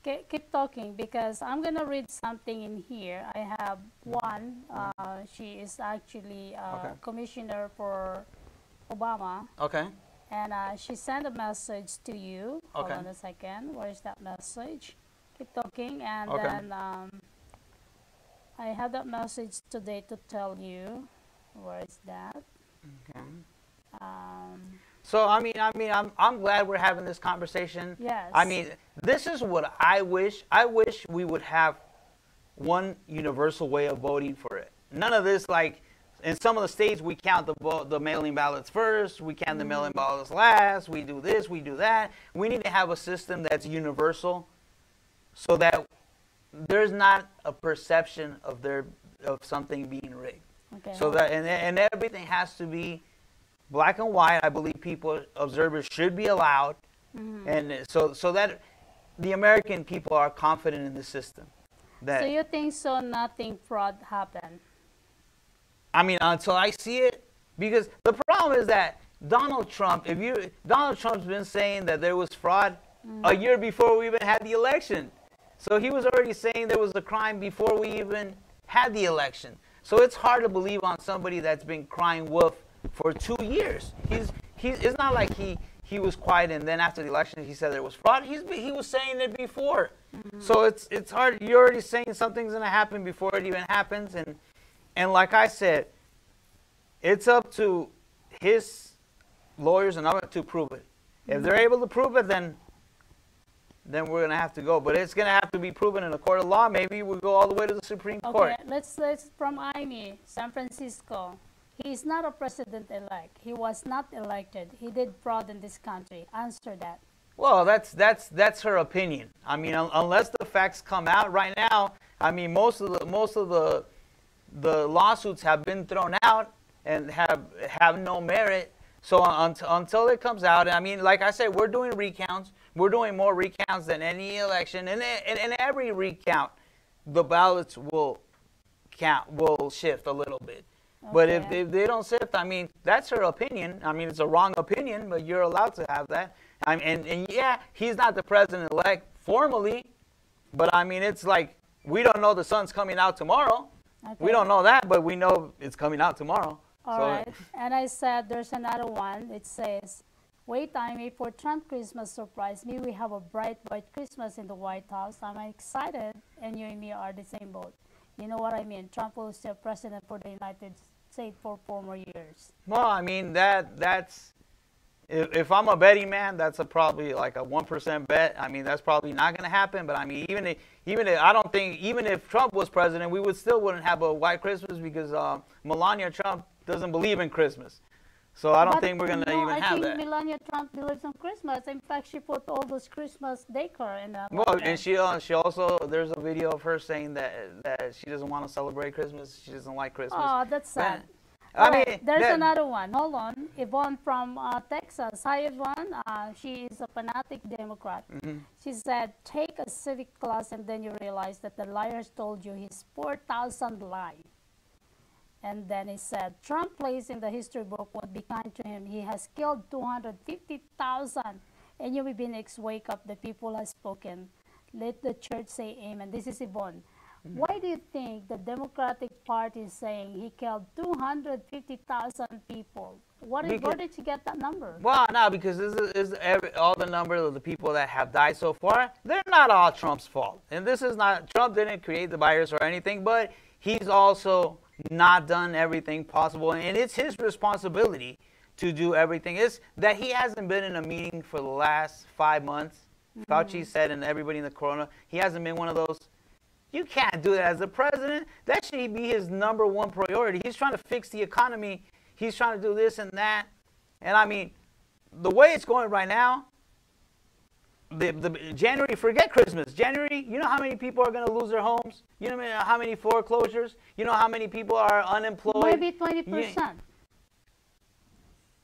Keep talking, because I'm gonna read something in here. I have one. She is actually commissioner for Obama. Okay. And she sent a message to you. Okay. Hold on a second. Where is that message? Keep talking, and Okay. then I have that message today to tell you. Where is that? Okay. Um, So I'm glad we're having this conversation. Yes. I mean, this is what I wish. I wish we would have one universal way of voting for it. None of this, like in some of the states, we count the mail-in ballots first, we count the mail-in ballots last, we do this, we do that. We need to have a system that's universal, so that there's not a perception of something being rigged. okay. So that and everything has to be black and white. I believe observers should be allowed, and so that the American people are confident in the system. That, So you think so? Nothing fraud happened. I mean, until I see it, because the problem is that Donald Trump's been saying that there was fraud a year before we even had the election. So he was already saying there was a crime before we even had the election. So it's hard to believe on somebody that's been crying wolf for 2 years. It's not like he was quiet and then after the election he said there was fraud. He was saying it before. So it's hard. You're already saying something's going to happen before it even happens, and like I said, it's up to his lawyers and others to prove it. If they're able to prove it, then we're going to have to go. But it's going to have to be proven in a court of law. Maybe we'll go all the way to the Supreme Court. Okay, let's from Amy, San Francisco. He is not a president-elect. He was not elected. He did fraud in this country. Answer that. Well, that's her opinion. I mean, unless the facts come out right now, I mean, most of the lawsuits have been thrown out and have no merit. So until it comes out, I mean, like I said, we're doing recounts. We're doing more recounts than any election, and in every recount, the ballots will shift a little bit. Okay. But if they don't shift, I mean, that's her opinion. I mean, it's a wrong opinion, but you're allowed to have that. And yeah, he's not the president-elect formally, but I mean, it's like we don't know the sun's coming out tomorrow. Okay. We don't know that, but we know it's coming out tomorrow. All right. And I said there's another one. It says, wait, Amy, for Trump Christmas surprise me. We have a bright white Christmas in the White House. I'm excited, and you and me are the same boat. You know what I mean? Trump will stay president for the United States for 4 more years. Well, I mean, that's if I'm a betting man, that's probably like a 1% bet. I mean, that's probably not going to happen. But I mean, even if Trump was president, we wouldn't have a white Christmas, because Melania Trump doesn't believe in Christmas. So I don't think we're going to even have that. I think Melania Trump believes in Christmas. In fact, she put all those Christmas decor in the and she also, there's a video of her saying that she doesn't want to celebrate Christmas. She doesn't like Christmas. Oh, that's sad. There's another one. Hold on. Yvonne from Texas. Hi, Yvonne. She is a fanatic Democrat. She said, take a civic class and then you realize that the liars told you his 4,000 lie. And then he said, Trump place in the history book won't be kind to him. He has killed 250,000. And you, Phoenix, wake up. The people have spoken. Let the church say amen. This is Yvonne. Why do you think the Democratic Party is saying he killed 250,000 people? Where did you get that number? Well, no, because this is all the number of the people that have died so far. They're not all Trump's fault. And this is not, Trump didn't create the virus or anything, but he's also not done everything possible. And it's his responsibility to do everything. It's that he hasn't been in a meeting for the last 5 months. Fauci said, and everybody in the corona, he hasn't been one of those. You can't do that as the president. That should be his #1 priority. He's trying to fix the economy. He's trying to do this and that. And I mean, the way it's going right now, the January, forget Christmas. January, you know how many people are going to lose their homes? You know how many foreclosures? You know how many people are unemployed? Maybe 20%.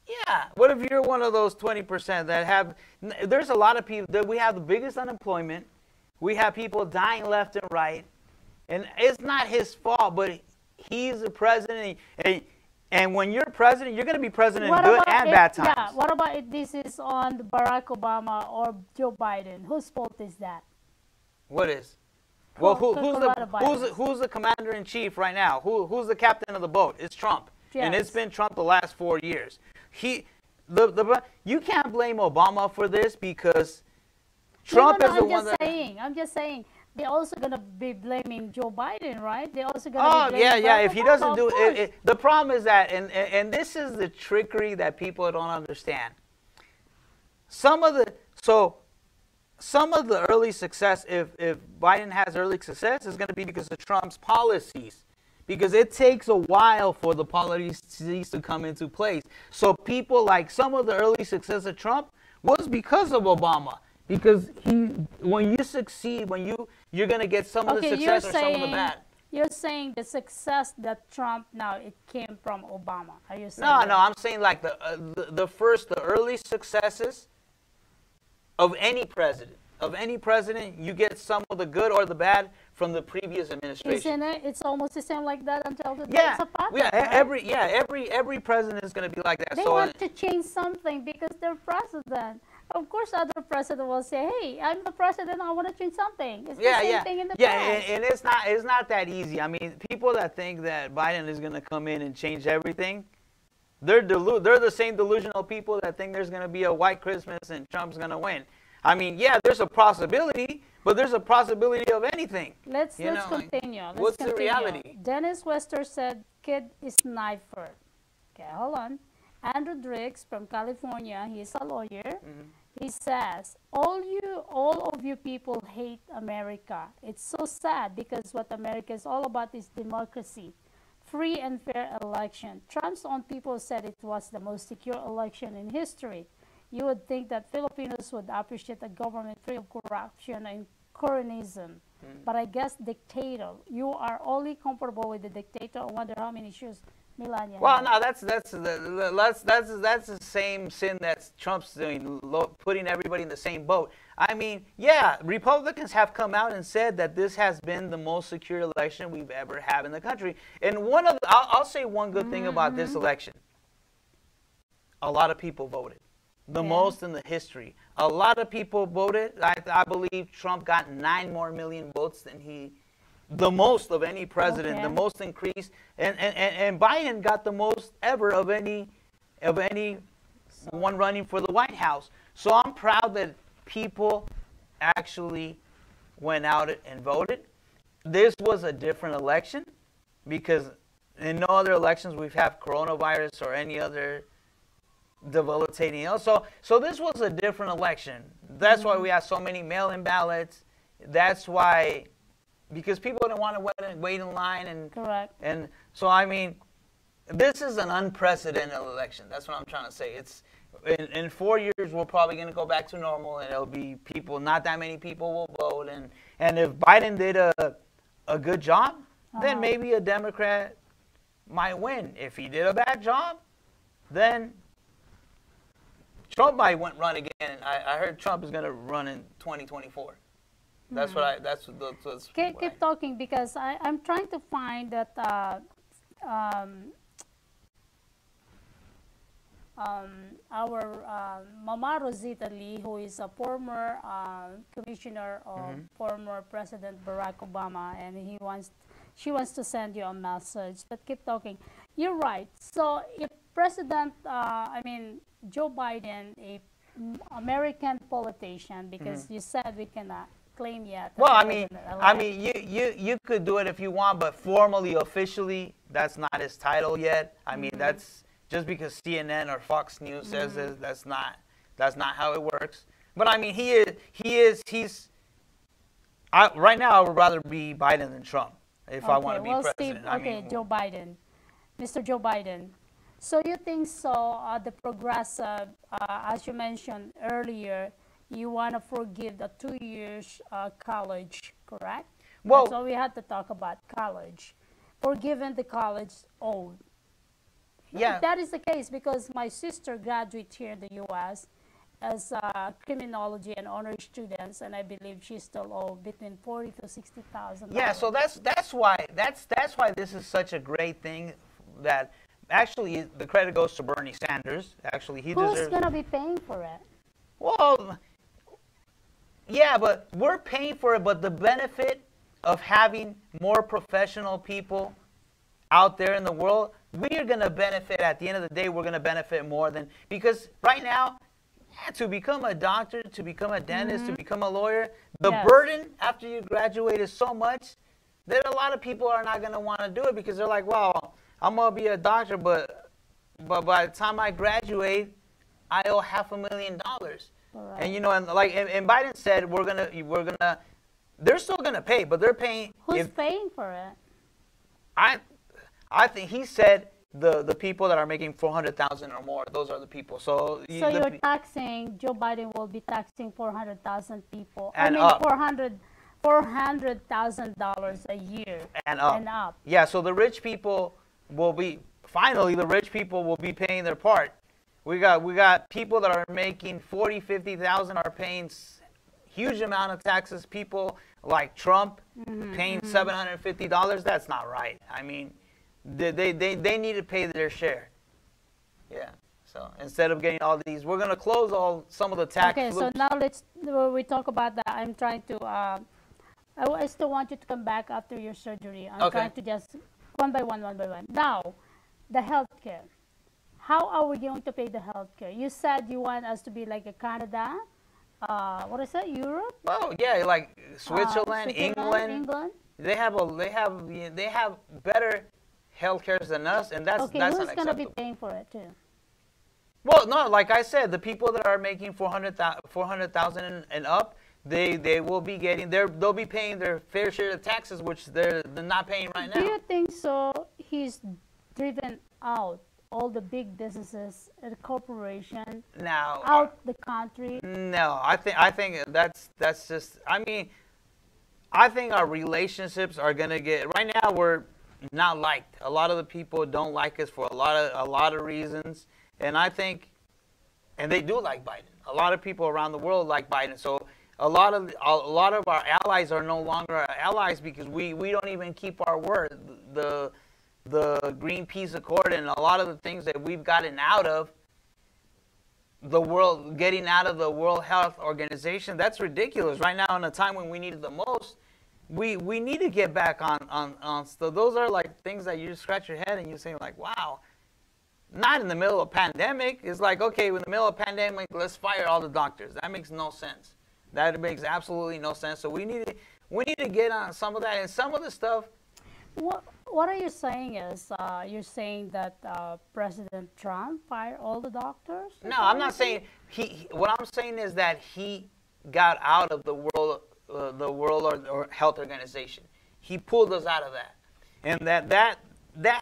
Yeah. What if you're one of those 20% that have, there's a lot of people, that we have the biggest unemployment. We have people dying left and right. And it's not his fault, but he's the president. And when you're president, you're going to be president in good and bad times. Yeah, what about if this is on Barack Obama or Joe Biden? Whose fault is that? What is? Well, who's the commander-in-chief right now? Who's the captain of the boat? It's Trump. Yes. And it's been Trump the last 4 years. You can't blame Obama for this because Trump is the one that... I'm just saying. They're also going to be blaming Joe Biden, right? They're also going to be blaming Barack If he doesn't do it, the problem is that, and this is the trickery that people don't understand. Some of the early success, if Biden has early success, is going to be because of Trump's policies. Because it takes a while for the policies to come into place. So people like some of the early success of Trump was because of Obama. Because when you succeed, you're going to get some of the success or some of the bad. You're saying the success that Trump now, it came from Obama. Are you saying No, I'm saying like the early successes of any president. Of any president, you get some of the good or the bad from the previous administration. Isn't it? It's almost the same like that until the days of Patrick, right? every president is going to be like that. They want to change something because they're president. Of course, other president will say, "Hey, I'm the president. I want to change something." It's the same thing in the past. And it's not that easy. I mean, people that think that Biden is going to come in and change everything, they're the same delusional people that think there's going to be a white Christmas and Trump's going to win. I mean, there's a possibility, but there's a possibility of anything. Let's continue. What's the reality? Dennis Wester said, "Kid is sniper." Okay, hold on. Andrew Driggs from California, he's a lawyer. He says, all of you people hate America. It's so sad because what America is all about is democracy, free and fair election. Trump's own people said it was the most secure election in history. You would think that Filipinos would appreciate a government free of corruption and cronyism. But I guess dictator. You are only comfortable with the dictator. I wonder how many shoes Melania. Well, no, that's the same sin that Trump's doing, putting everybody in the same boat. I mean, Republicans have come out and said that this has been the most secure election we've ever had in the country. And I'll say one good thing about this election. A lot of people voted. The most in the history. A lot of people voted. I believe Trump got 9 more million votes than the most of any president, the most increase. And Biden got the most ever of any one running for the White House. So I'm proud that people actually went out and voted. This was a different election because in no other elections we've had coronavirus or any other debilitating else. So this was a different election. That's why we have so many mail-in ballots. That's why, because people didn't want to wait in line. And correct. And so, I mean, this is an unprecedented election. That's what I'm trying to say. It's in 4 years, we're probably going to go back to normal, and it'll be people, not that many people will vote. And if Biden did a good job, then maybe a Democrat might win. If he did a bad job, then Trump might run again. I heard Trump is going to run in 2024. That's what keep talking because I'm trying to find that our Mama Rosita Lee, who is a former commissioner of former President Barack Obama, and she wants to send you a message. But keep talking. You're right. So if Joe Biden, a American politician, because you said we cannot claim yet. Well, you could do it if you want, but formally, officially, that's not his title yet. I mean, that's just because CNN or Fox News says this. That's not how it works. But I mean, he's. Right now, I would rather be Biden than Trump if I want to be president. Joe Biden, Mr. Joe Biden. So you think the progressive, as you mentioned earlier, you want to forgive the 2 years college, correct? Well, so we had to talk about college, forgiving the college owed. Yeah, that is the case because my sister graduated here in the U.S. as criminology and honor students, and I believe she still owes between $40,000 to $60,000. Yeah, so that's why this is such a great thing. That actually the credit goes to Bernie Sanders. Actually, he deserves. Who's gonna be paying for it? Well, yeah, but we're paying for it. But the benefit of having more professional people out there in the world, we are going to benefit. At the end of the day, we're going to benefit more than, because right now, to become a doctor, to become a dentist, to become a lawyer, the burden after you graduate is so much that a lot of people are not going to want to do it, because they're like, well, I'm going to be a doctor, but by the time I graduate, I owe $500,000. Right. And you know, and like, and Biden said, we're gonna, they're still gonna pay, but they're paying. Who's paying for it? I think he said the people that are making 400,000 or more, those are the people. So you're taxing, Joe Biden will be taxing 400,000 people. And $400,000 a year. And up. Yeah, so the rich people will be, finally the rich people will be paying their part. We got people that are making 40, 50,000 are paying huge amount of taxes. People like Trump paying $750. That's not right. I mean, they need to pay their share. Yeah. So instead of getting all these, we're gonna close some of the tax. Okay. loops. So now we talk about that. I'm trying to. I still want you to come back after your surgery. I'm trying to just one by one. Now, the healthcare. How are we going to pay the healthcare? You said you want us to be like a Canada. What is that? Europe? Well, yeah, like Switzerland, England. They have better healthcare than us, and that's okay. That's Who's going to unacceptable. be paying for it too? Well, no, like I said, the people that are making 400,000 and up, they will be getting they'll be paying their fair share of taxes, which they're not paying right now. Do you think so? He's driven out all the big businesses, the corporation, now out the country? No, I think that's just. I mean, I think our relationships are gonna get. Right now, we're not liked. A lot of the people don't like us for a lot of reasons, and I think, and they do like Biden. A lot of people around the world like Biden. So a lot of our allies are no longer our allies because we don't even keep our word. The Green Peace Accord and a lot of the things that we've gotten out of the world, getting out of the World Health Organization, that's ridiculous. Right now, in a time when we need it the most, we need to get back on stuff. Those are like things that you just scratch your head and you say like, wow. Not in the middle of a pandemic. It's like, okay, in the middle of a pandemic, let's fire all the doctors. That makes no sense. That makes absolutely no sense. So we need to get on some of that, and some of the stuff. What are you saying is, you're saying that President Trump fired all the doctors? No, I'm not saying what I'm saying is that he got out of the World Health Organization. He pulled us out of that, and that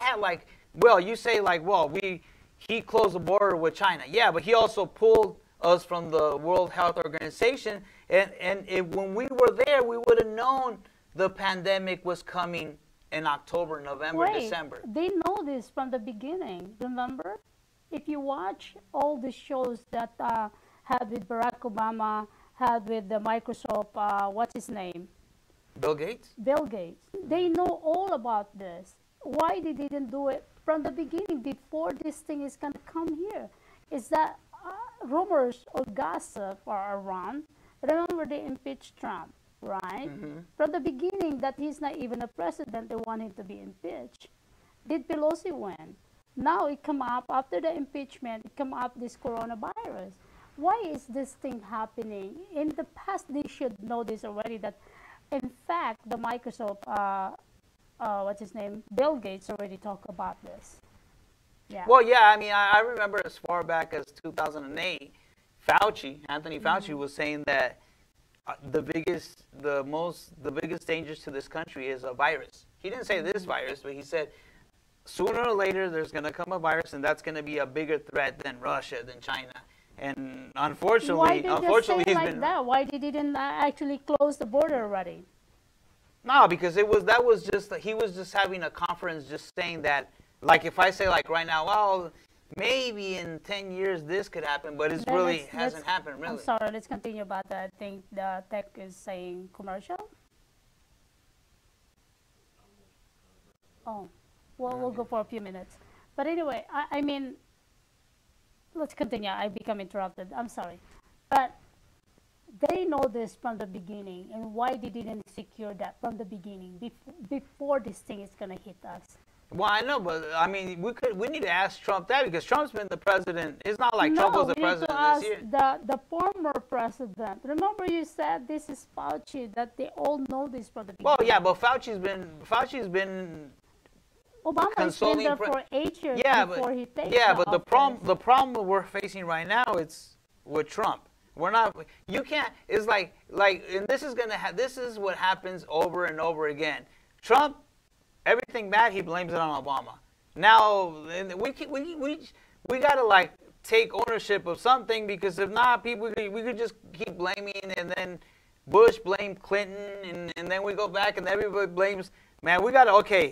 had like, well, you say like, well, he closed the border with China. Yeah, but he also pulled us from the World Health Organization, and when we were there, we would have known the pandemic was coming. In October, November, December. They know this from the beginning, remember? If you watch all the shows that had with Barack Obama, had with the Microsoft, what's his name? Bill Gates? Bill Gates. They know all about this. Why they didn't do it from the beginning, before this thing is going to come here? Is that rumors or gossip are around. Remember, they impeached Trump. Right? From the beginning that he's not even a president, they want him to be impeached. Did Pelosi win? Now it come up, after the impeachment, it come up this coronavirus. Why is this thing happening? In the past, they should know this already, that in fact, the Microsoft, what's his name? Bill Gates already talked about this. Yeah. Well, yeah, I mean, I remember as far back as 2008, Anthony Fauci was saying that the biggest dangers to this country is a virus. He didn't say this virus, but he said sooner or later there's going to come a virus, and that's going to be a bigger threat than Russia, than China. And unfortunately, he's like that? Why did he didn't actually close the border already? No, because he was just having a conference, just saying that, like if I say like right now, well, maybe in 10 years this could happen, but it's Then really let's- hasn't happened really. I'm sorry, let's continue about that. I think the tech is saying commercial. Oh, well, we'll go for a few minutes. But anyway, I mean, let's continue. I become interrupted. I'm sorry. But they know this from the beginning, and why they didn't secure that from the beginning before this thing is going to hit us. Well, I know, but I mean, we need to ask Trump that because Trump's been the president. It's not like Trump was the president this year. The former president. Remember, you said this is Fauci, that they all know this from the beginning. Well, yeah, but Fauci's been Obama's been there for 8 years before he takes but the problem we're facing right now it's with Trump. We're not. You can't. It's like, and this is this is what happens over and over again. Trump, everything bad, he blames it on Obama. Now we gotta like take ownership of something, because if not, we could just keep blaming, and then Bush blamed Clinton, and then we go back and everybody blames. Man, we gotta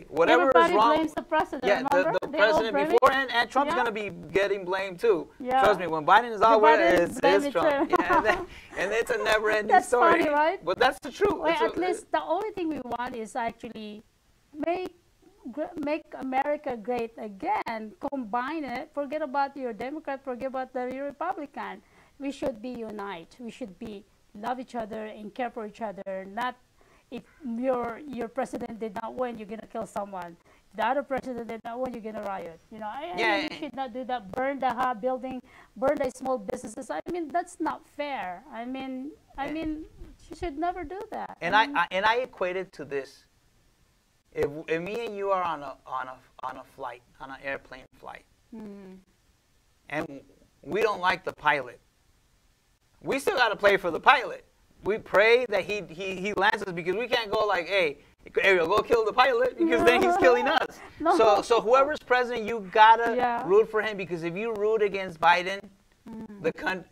whatever Everybody is wrong. blames the president. Yeah, the president before, and Trump's gonna be getting blamed too. Yeah. Trust me, when Biden is out, it's Trump. Yeah, and it's a never-ending story. Funny, right? But that's the truth. Well, at least the only thing we want is actually make America great again. Combine it. Forget about your Democrat. Forget about your Republican. We should be united. We should love each other and care for each other. Not if your president did not win, you're gonna kill someone. If the other president did not win, you're gonna riot. You know, I mean, we should not do that. Burn the hot building, burn the small businesses. I mean, that's not fair. I mean, you should never do that. And I equate it to this. If me and you are on a flight, on an airplane flight, and we don't like the pilot, we still got to play for the pilot. We pray that he lands us, because we can't go like, hey, Ariel, go kill the pilot, because then he's killing us. No. So whoever's president, you gotta root for him, because if you root against Biden,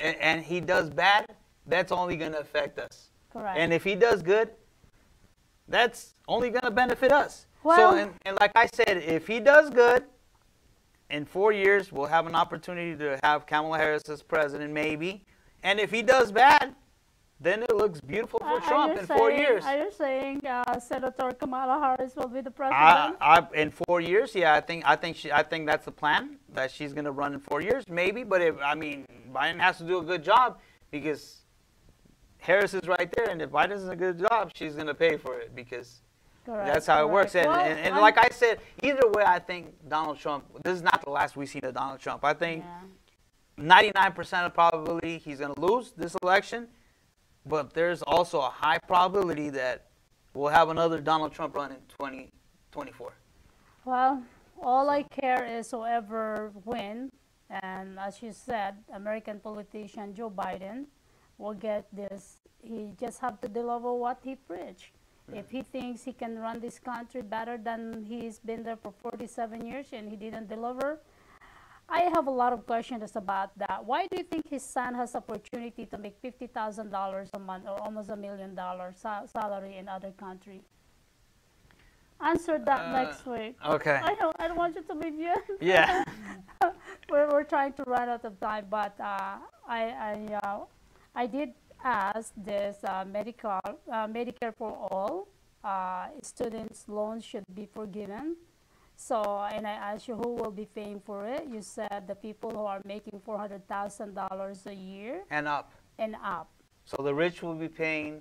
and he does bad, that's only gonna affect us. Correct. And if he does good, that's only gonna benefit us. Well, so and like I said, if he does good, in 4 years we'll have an opportunity to have Kamala Harris as president, maybe. And if he does bad, then it looks beautiful for Trump in 4 years. Are you saying Senator Kamala Harris will be the president? In 4 years, yeah, I think that's the plan, that she's going to run in 4 years, maybe. But Biden has to do a good job, because Harris is right there, and if Biden does a good job, she's going to pay for it, because that's how it works. And like I said, either way, I think Donald Trump. This is not the last we've seen of Donald Trump. I think 99% of probability he's going to lose this election. But there's also a high probability that we'll have another Donald Trump run in 2024. Well, all I care is whoever win, and as you said, American politician Joe Biden will get this. He just have to deliver what he preached. If he thinks he can run this country better than he's been there for 47 years and he didn't deliver, I have a lot of questions about that. Why do you think his son has opportunity to make $50,000 a month, or almost $1 million salary in other country? Answer that next week. Okay. I don't want you to leave yet. Yeah. we're trying to run out of time, but I did ask this Medicare for all students' loans should be forgiven. So, and I asked you who will be paying for it. You said the people who are making $400,000 a year. And up. And up. So the rich will be paying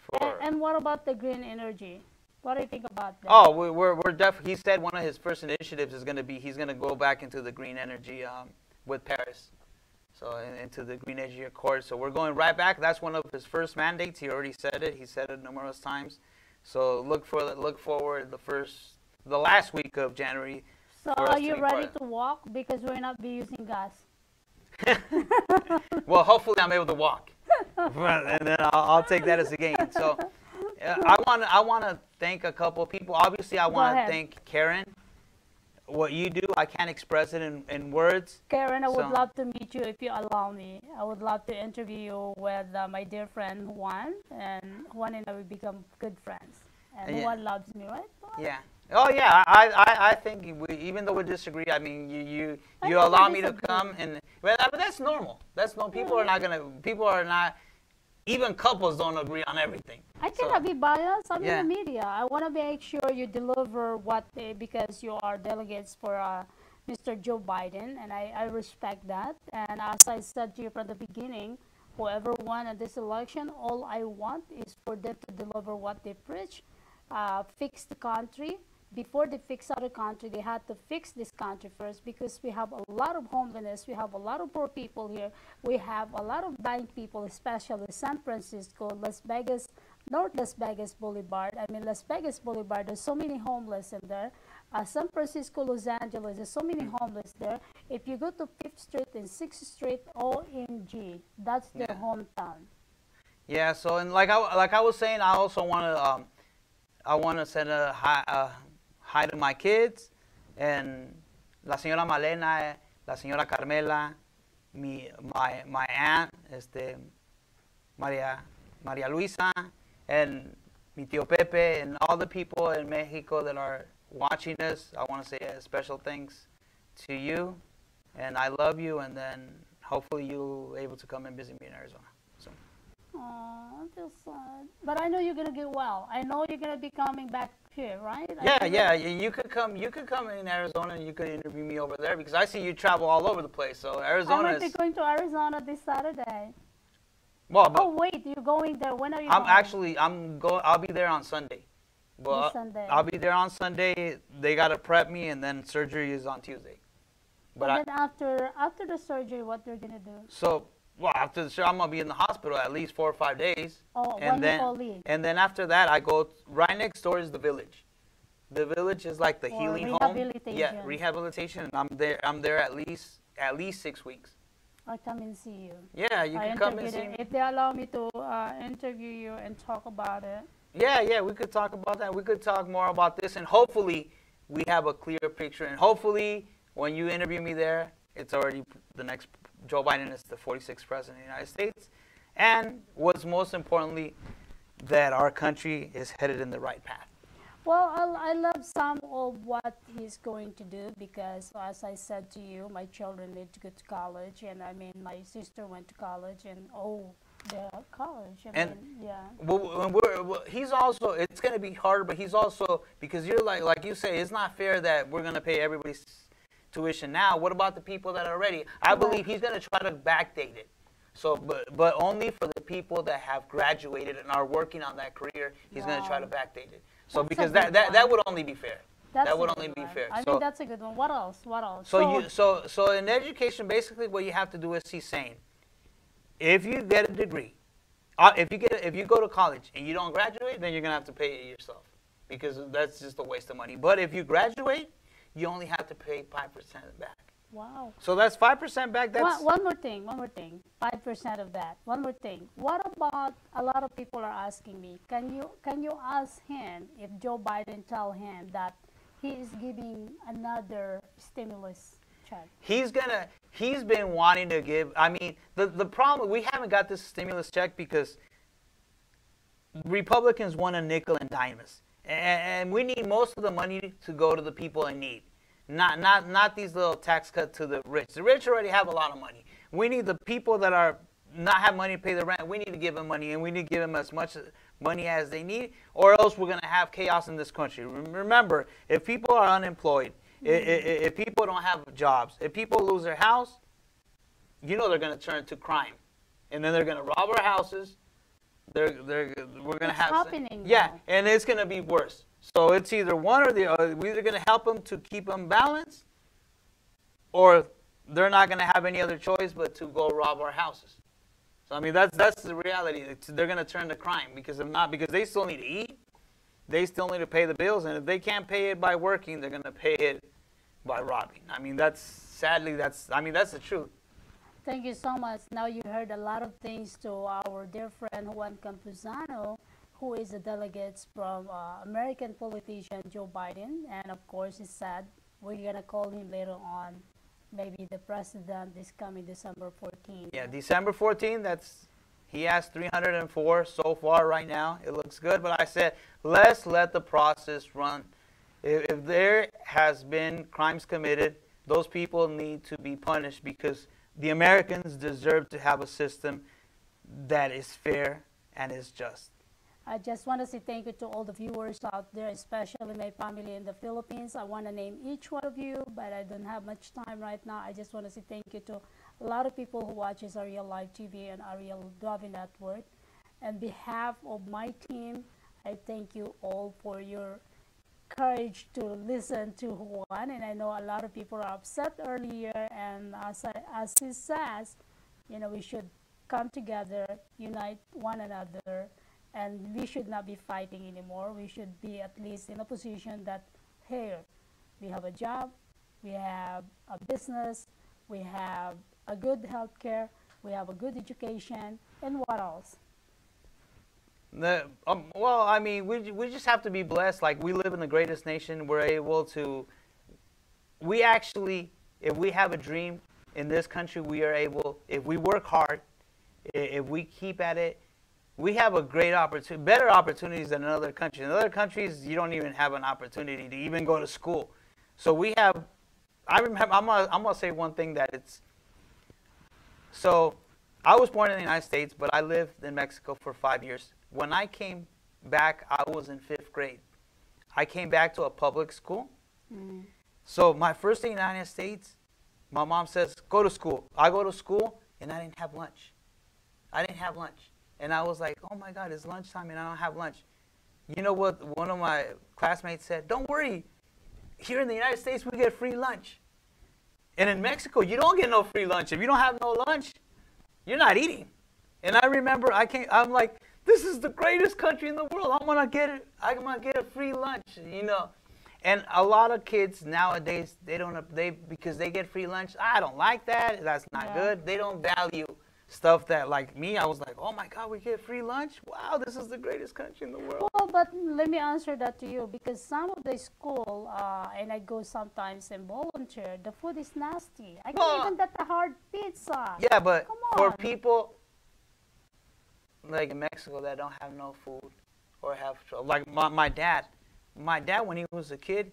for. And what about the green energy? What do you think about that? Oh, we're definitely. He said one of his first initiatives is going to be he's going to go back into the green energy with Paris. So into the green energy accord. So we're going right back. That's one of his first mandates. He already said it. He said it numerous times. So look forward the last week of January. So are you ready to walk? Because we're not be using gas. Well, hopefully I'm able to walk, and then I'll take that as a gain. So I want to thank a couple of people. Obviously, I want to thank Karen. What you do, I can't express it in words. Karen, I would love to meet you if you allow me. I would love to interview you with my dear friend Juan, and Juan and I will become good friends. And Juan loves me, right? Yeah. Oh yeah, I think even though we disagree, I mean you allow me to come and but that's normal. That's normal. People are not even couples don't agree on everything. I cannot be biased. I'm in the media. I want to make sure you deliver what because you are delegates for Mr. Joe Biden, and I respect that. And as I said to you from the beginning, whoever won at this election, all I want is for them to deliver what they preach, fix the country. Before they fix other country, they had to fix this country first, because we have a lot of homelessness, we have a lot of poor people here, we have a lot of dying people, especially San Francisco, Las Vegas, North Las Vegas Boulevard. I mean, Las Vegas Boulevard, there's so many homeless in there. San Francisco, Los Angeles, there's so many homeless there. If you go to 5th Street and 6th Street, OMG, that's their hometown. Yeah, so and like I was saying, I also want to send a hi to my kids, and la señora Malena, la señora Carmela, my aunt, Maria Luisa, and mi tío Pepe, and all the people in Mexico that are watching us. I want to say a special thanks to you, and I love you, and then hopefully you'll able to come and visit me in Arizona. So. I feel sad. But I know you're gonna get well. I know you're gonna be coming back here, right? Yeah. You could come. You could come in Arizona, and you could interview me over there, because I see you travel all over the place. So Arizona. I might be going to Arizona this Saturday. Well, but wait, you're going there. When are you? I'll be there on Sunday. Well, Sunday. I'll be there on Sunday. They gotta prep me, and then surgery is on Tuesday. But and then after the surgery, what you're gonna do? So. Well, after the show, I'm gonna be in the hospital at least 4 or 5 days. Oh, and then after that, I go right next door is the village. The village is like the healing home. Yeah, rehabilitation. And I'm there at least 6 weeks. I'll come and see you. Yeah, you can come and see me. If they allow me to interview you and talk about it. Yeah, we could talk about that. We could talk more about this, and hopefully we have a clear picture. And hopefully, when you interview me there, it's already the next. Joe Biden is the 46th president of the United States, and what's most importantly, that our country is headed in the right path. Well, I love some of what he's going to do, because as I said to you, my children need to go to college, and I mean, my sister went to college, and the college. I mean, yeah. Well, he's also, it's going to be hard, but he's also, because you're like you say, it's not fair that we're going to pay everybody's tuition now. What about the people that are ready? I believe he's going to try to backdate it. So, but only for the people that have graduated and are working on that career, he's going to try to backdate it. So because that would only be fair. That would only be fair. I mean, that's a good one. What else? So in education, basically what you have to do is he's saying, if you get a degree, if you go to college and you don't graduate, then you're going to have to pay it yourself, because that's just a waste of money. But if you graduate, you only have to pay 5% back. Wow. So that's 5% back. That's one more thing. 5% of that. One more thing. What about, a lot of people are asking me, can you ask him if Joe Biden tell him that he is giving another stimulus check? He's been wanting to give. I mean, the problem, we haven't got this stimulus check because Republicans want to nickel and dime us. And we need most of the money to go to the people in need, not these little tax cuts to the rich. The rich already have a lot of money. We need the people that are not have money to pay the rent. We need to give them money, and we need to give them as much money as they need, or else we're going to have chaos in this country. Remember, if people are unemployed, if people don't have jobs, if people lose their house, you know they're going to turn to crime, and then they're going to rob our houses. We're going to have happening and it's going to be worse. So it's either one or the other. We're either going to help them to keep them balanced, or they're not going to have any other choice but to go rob our houses. So I mean that's the reality. They're going to turn to crime because they still need to eat, they still need to pay the bills, and if they can't pay it by working, they're going to pay it by robbing. I mean that's the truth. Thank you so much. Now you heard a lot of things to our dear friend Juan Campuzano, who is a delegate from American politician Joe Biden. And of course, it's sad. We're going to call him later on, maybe the president this coming December 14th. Yeah, December 14th, He has 304 so far right now. It looks good, but I said, let's let the process run. If there has been crimes committed, those people need to be punished because the Americans deserve to have a system that is fair and is just. I just want to say thank you to all the viewers out there, especially my family in the Philippines. I want to name each one of you, but I don't have much time right now. I just want to say thank you to a lot of people who watches Ariel Live TV and Ariel Dovey Network. On behalf of my team, I thank you all for your courage to listen to Juan. And I know a lot of people are upset earlier, and as he says, you know, we should come together, unite one another, and we should not be fighting anymore. We should be at least in a position that, hey, we have a job, we have a business, we have a good health care, we have a good education, and what else? Well, I mean, we just have to be blessed. Like, we live in the greatest nation. We're able to, we actually, if we have a dream in this country, we are able, if we work hard, if we keep at it, we have a great opportunity, better opportunities than in other countries. In other countries, you don't even have an opportunity to even go to school. So we have, I remember, I'm gonna say one thing that it's, so I was born in the United States, but I lived in Mexico for 5 years. When I came back, I was in 5th grade. I came back to a public school. So my first day in the United States, my mom says, go to school. I go to school, and I didn't have lunch. I didn't have lunch. And I was like, oh my God, it's lunchtime and I don't have lunch. You know what one of my classmates said? Don't worry. Here in the United States, we get free lunch. And in Mexico, you don't get no free lunch. If you don't have no lunch, you're not eating. And I remember I'm like, this is the greatest country in the world. I'm gonna get a free lunch, you know. And a lot of kids nowadays, because they get free lunch, I don't like that. That's not good. They don't value stuff that, like me, I was like, oh my God, we get free lunch? Wow, this is the greatest country in the world. Well, but let me answer that to you, because some of the school, and I go sometimes and volunteer, the food is nasty. I can't even get a hard pizza. Yeah, but come for on. people like in Mexico that don't have no food or have trouble, like my dad, when he was a kid,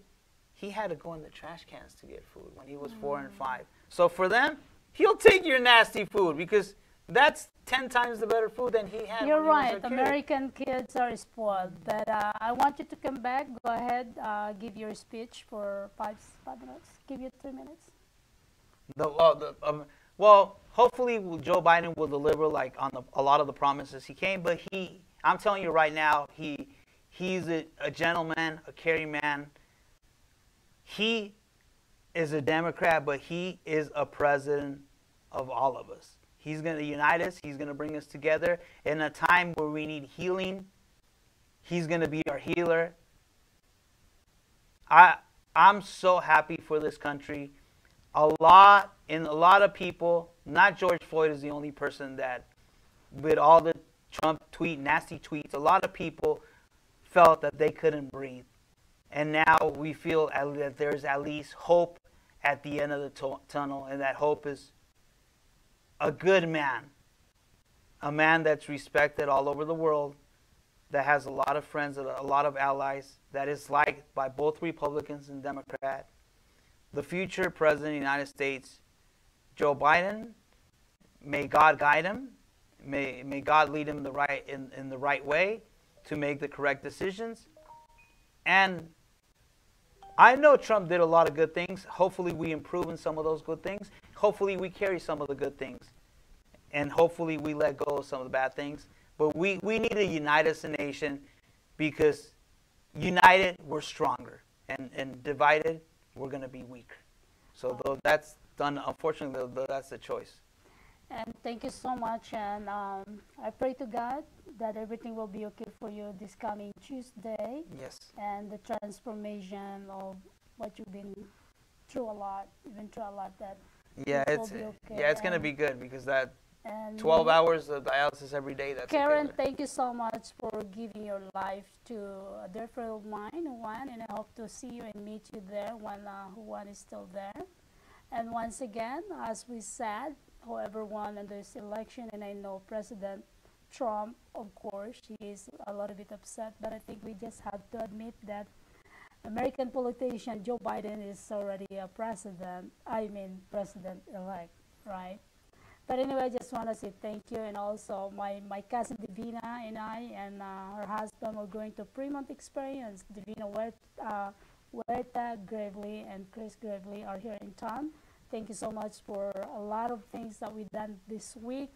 he had to go in the trash cans to get food when he was 4 and 5. So for them, he'll take your nasty food because that's 10 times the better food than he had. You're when he right. was a kid. American kids are spoiled. But I want you to come back. Go ahead. Give your speech for 5 minutes. Give you 3 minutes. Well, hopefully Joe Biden will deliver like on a lot of the promises he came. But I'm telling you right now, he's a gentleman, a caring man. He is a Democrat, but he is a president of all of us. He's going to unite us. He's going to bring us together. In a time where we need healing, he's going to be our healer. I'm so happy for this country. A lot of people, not George Floyd is the only person that, with all the Trump nasty tweets, a lot of people felt that they couldn't breathe. And now we feel that there's at least hope at the end of the tunnel, and that hope is a good man, a man that's respected all over the world, that has a lot of friends, a lot of allies, that is liked by both Republicans and Democrats. The future president of the United States, Joe Biden, may God guide him, may God lead him in the right way to make the correct decisions. And I know Trump did a lot of good things. Hopefully we improve in some of those good things. Hopefully we carry some of the good things. And hopefully we let go of some of the bad things. But we need to unite as a nation, because united, we're stronger. And divided, we're going to be weaker. So that's done. Unfortunately, that's the choice. And thank you so much. And I pray to God that everything will be okay for you this coming Tuesday. Yes. And the transformation of what you've been through a lot, that it's going to be good, because that and 12 hours of dialysis every day, that's Karen, okay. thank you so much for giving your life to a dear friend of mine, Juan, and I hope to see you and meet you there when Juan is still there. And once again, as we said, whoever won in this election, and I know President Trump, of course, he is a little bit upset, but I think we just have to admit that American politician Joe Biden is already a president, I mean president-elect, right? But anyway, I just want to say thank you, and also my cousin Divina and I and her husband were going to Fremont Experience. Divina Huerta Gravely and Chris Gravely are here in town. Thank you so much for a lot of things that we've done this week.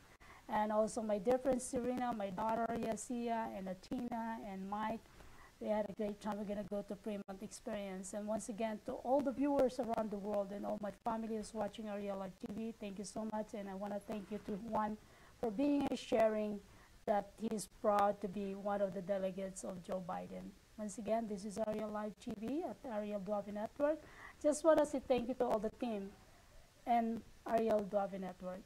And also my dear friend Serena, my daughter Yasia, and Atina, and Mike. We had a great time. We're going to go to Fremont Experience. And once again, to all the viewers around the world and all my family who's watching Ariel Live TV, thank you so much. And I want to thank you to Juan for being and sharing that he's proud to be one of the delegates of Joe Biden. Once again, this is Ariel Live TV at Ariel Duavi Network. Just want to say thank you to all the team and Ariel Duavi Network.